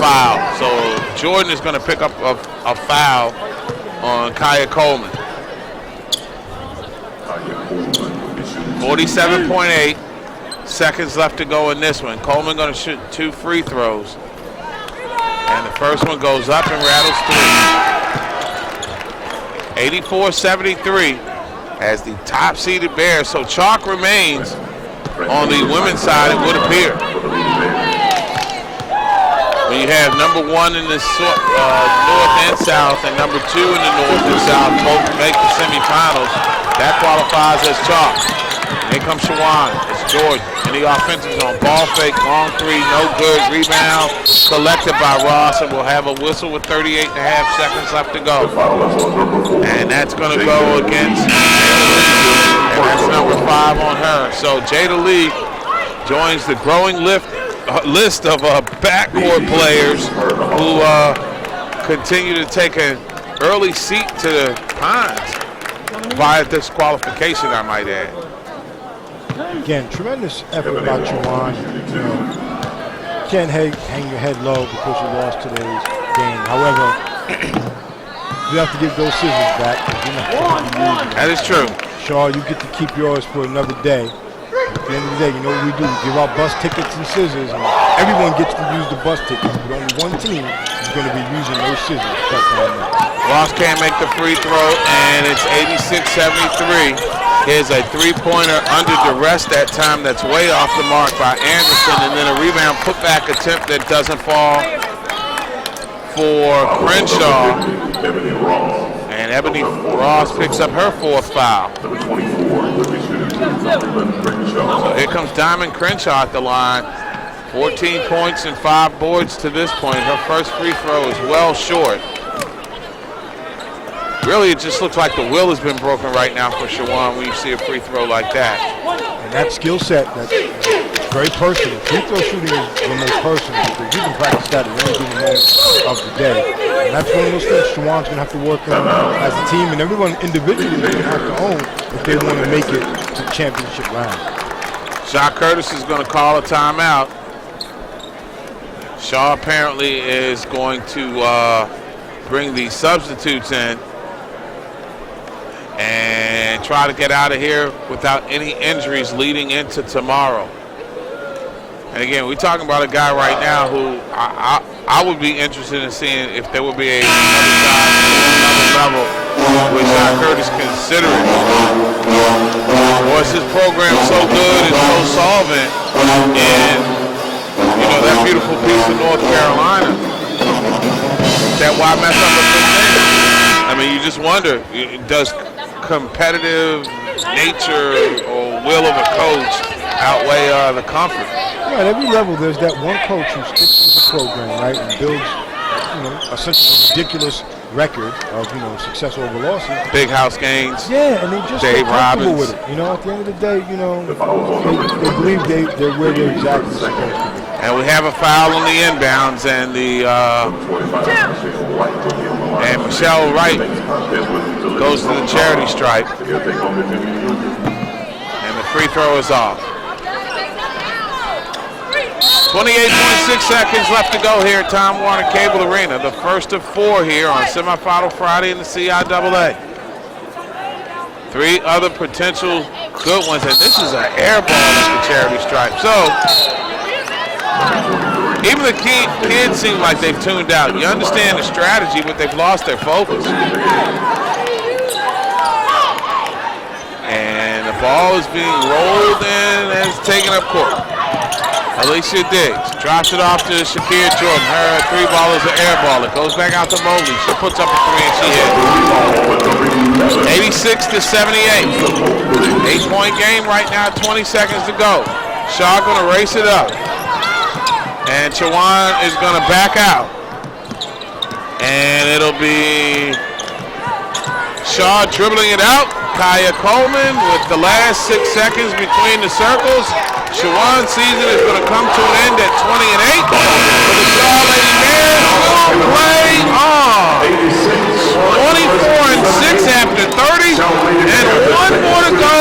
foul. So Jordan is going to pick up a foul on Kaya Coleman. 47.8 seconds left to go in this one. Coleman going to shoot 2 free throws. And the first one goes up and rattles through. 84-73 as the top-seeded Bears. So chalk remains on the women's side, it would appear. When you have number 1 in the north and south and number 2 in the north and south both make the semifinals, that qualifies as chalk. Here comes Shawan. It's Jordan in the offensive zone. Ball fake, long 3, no good. Rebound collected by Ross, and we'll have a whistle with 38.5 seconds left to go. And that's going to go against, and that's number 5 on her. So Jada Lee joins the growing list of backcourt players who continue to take an early seat to the Pines via disqualification, I might add. Again, tremendous effort by Chowan. Can't hang your head low because you lost today's game. However, you have to give those scissors back. That is true. Shaw, you get to keep yours for another day. At the end of the day, you know what we do? We give out bus tickets and scissors, and everyone gets to use the bus tickets, but only one team is going to be using those scissors. Ross can't make the free throw, and it's 86-73. Here's a three-pointer under duress that time that's way off the mark by Anderson, and then a rebound putback attempt that doesn't fall for Crenshaw. And Ebony Ross picks up her 4th foul. So here comes Diamond Crenshaw at the line. 14 points and 5 boards to this point. Her first free throw is well short. Really, it just looks like the will has been broken right now for Shawan when you see a free throw like that. And that skill set, that's very personal. Free throw shooting is the most personal because you can practice that at any given moment of the day. And that's one of those things Shawan's going to have to work on as a team, and everyone individually is going to have to own if they want to make it to the championship round. Jacques Curtis is going to call a timeout. Shaw apparently is going to bring the substitutes in and try to get out of here without any injuries leading into tomorrow. And again, we're talking about a guy right now who I would be interested in seeing if there would be another guy at another level with John Curtis considering. Was his program so good and so solvent in, that beautiful piece of North Carolina that why mess up a good thing? I mean, you just wonder, does competitive nature or will of a coach outweigh the comfort? At every level, there's that one coach who sticks with the program, right, and builds, essentially a ridiculous record of, success over losses. Big house gains. Yeah, and they just Dave get comfortable Robbins. with it. At the end of the day, they believe they're where they're exactly supposed to be. And we have a foul on the inbounds, and and Michelle Wright goes to the charity stripe, and the free throw is off. 28.6 seconds left to go here at Time Warner Cable Arena. The first of 4 here on semifinal Friday in the CIAA. 3 other potential good ones, and this is an air ball at the charity stripe. So even the kids seem like they've tuned out. You understand the strategy, but they've lost their focus. And the ball is being rolled in and it's taken up court. Alicia Diggs drops it off to Shakira Jordan. Her 3-ball is an air ball. It goes back out to Mobley. She puts up a 3 and she hits. 86-78. 8-point game right now, 20 seconds to go. Shaw gonna race it up. And Chawan is gonna back out. And it'll be Shaw dribbling it out. Kaya Coleman with the last 6 seconds between the circles. Shawan's season is going to come to an end at 20-8. For the Shaw Lady Bears will play on. 24-6 after 30, and 1 more to go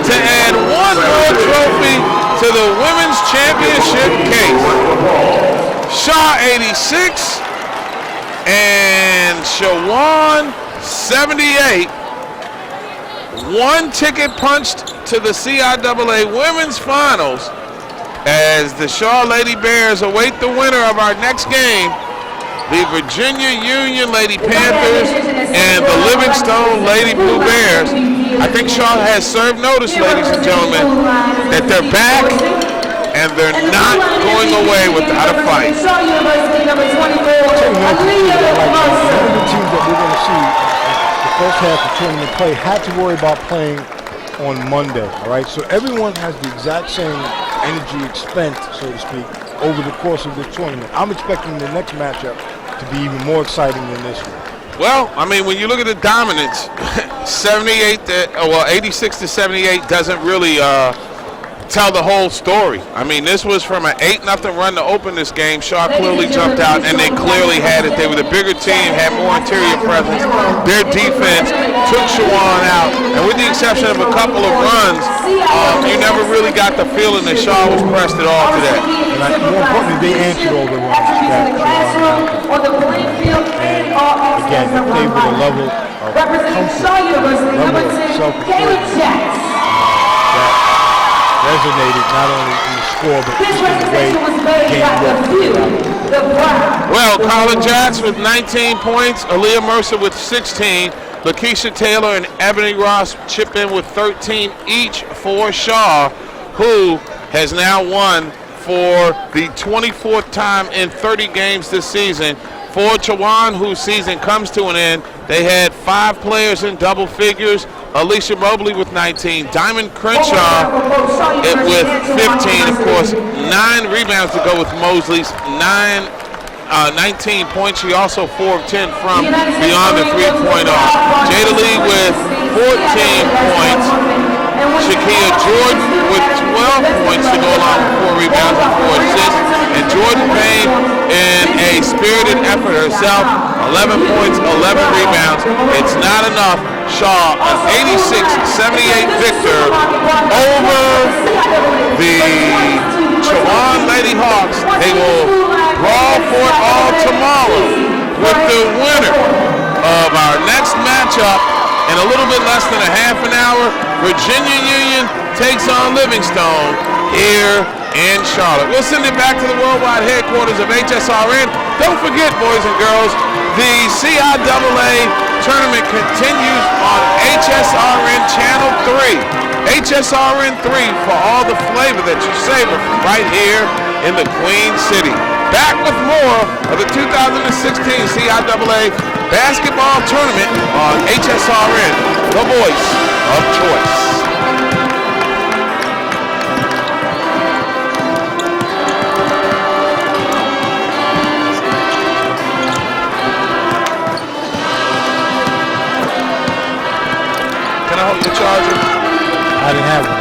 to add 1 more trophy to the women's championship case. Shaw 86 and Shawan 78. 1 ticket punched to the CIAA Women's Finals as the Shaw Lady Bears await the winner of our next game, the Virginia Union Lady Panthers and the Livingstone Lady Blue Bears. I think Shaw has served notice, ladies and gentlemen, that they're back and they're not going away without a fight. One of the teams that we're going to see first half of tournament play had to worry about playing on Monday, all right? So everyone has the exact same energy spent, so to speak, over the course of the tournament. I'm expecting the next matchup to be even more exciting than this one. Well, I mean, when you look at the dominance, 86-78 doesn't really tell the whole story. I mean, this was from an 8-0 run to open this game. Shaw clearly jumped out, and they clearly had it. They were the bigger team, had more interior presence. Their defense took Shawan out, and with the exception of a couple of runs, you never really got the feeling that Shaw was pressed at all today. And more importantly, they answered all the runs that Shawan had. And again, they played with a level of comfort, level of self-assurance resonated not only in the score, but just in the way the game worked. Well, Colin Jacks with 19 points, Aaliyah Mercer with 16, Lakeisha Taylor and Ebony Ross chip in with 13 each for Shaw, who has now won for the 24th time in 30 games this season. For Chawan, whose season comes to an end, they had 5 players in double figures. Alicia Mobley with 19, Diamond Crenshaw with 15, of course, 9 rebounds to go with Mosley's 19 points. She also 4 of 10 from beyond the 3-point arc. Jada Lee with 14 points. Shakia Jordan with 12 points to go along with 4 rebounds and 4 assists. And Jordan Payne in a spirited effort herself, 11 points, 11 rebounds. It's not enough. Shaw, an 86-78 victor over the Chawan Lady Hawks. They will brawl for it all tomorrow with the winner of our next matchup in a little bit less than a half an hour. Virginia Union takes on Livingstone here in Charlotte. We'll send it back to the worldwide headquarters of HSRN. Don't forget, boys and girls, the CIAA tournament continues on HSRN Channel 3. HSRN 3 for all the flavor that you savor from right here in the Queen City. Back with more of the 2016 CIAA basketball tournament on HSRN, the voice of choice. I didn't have one.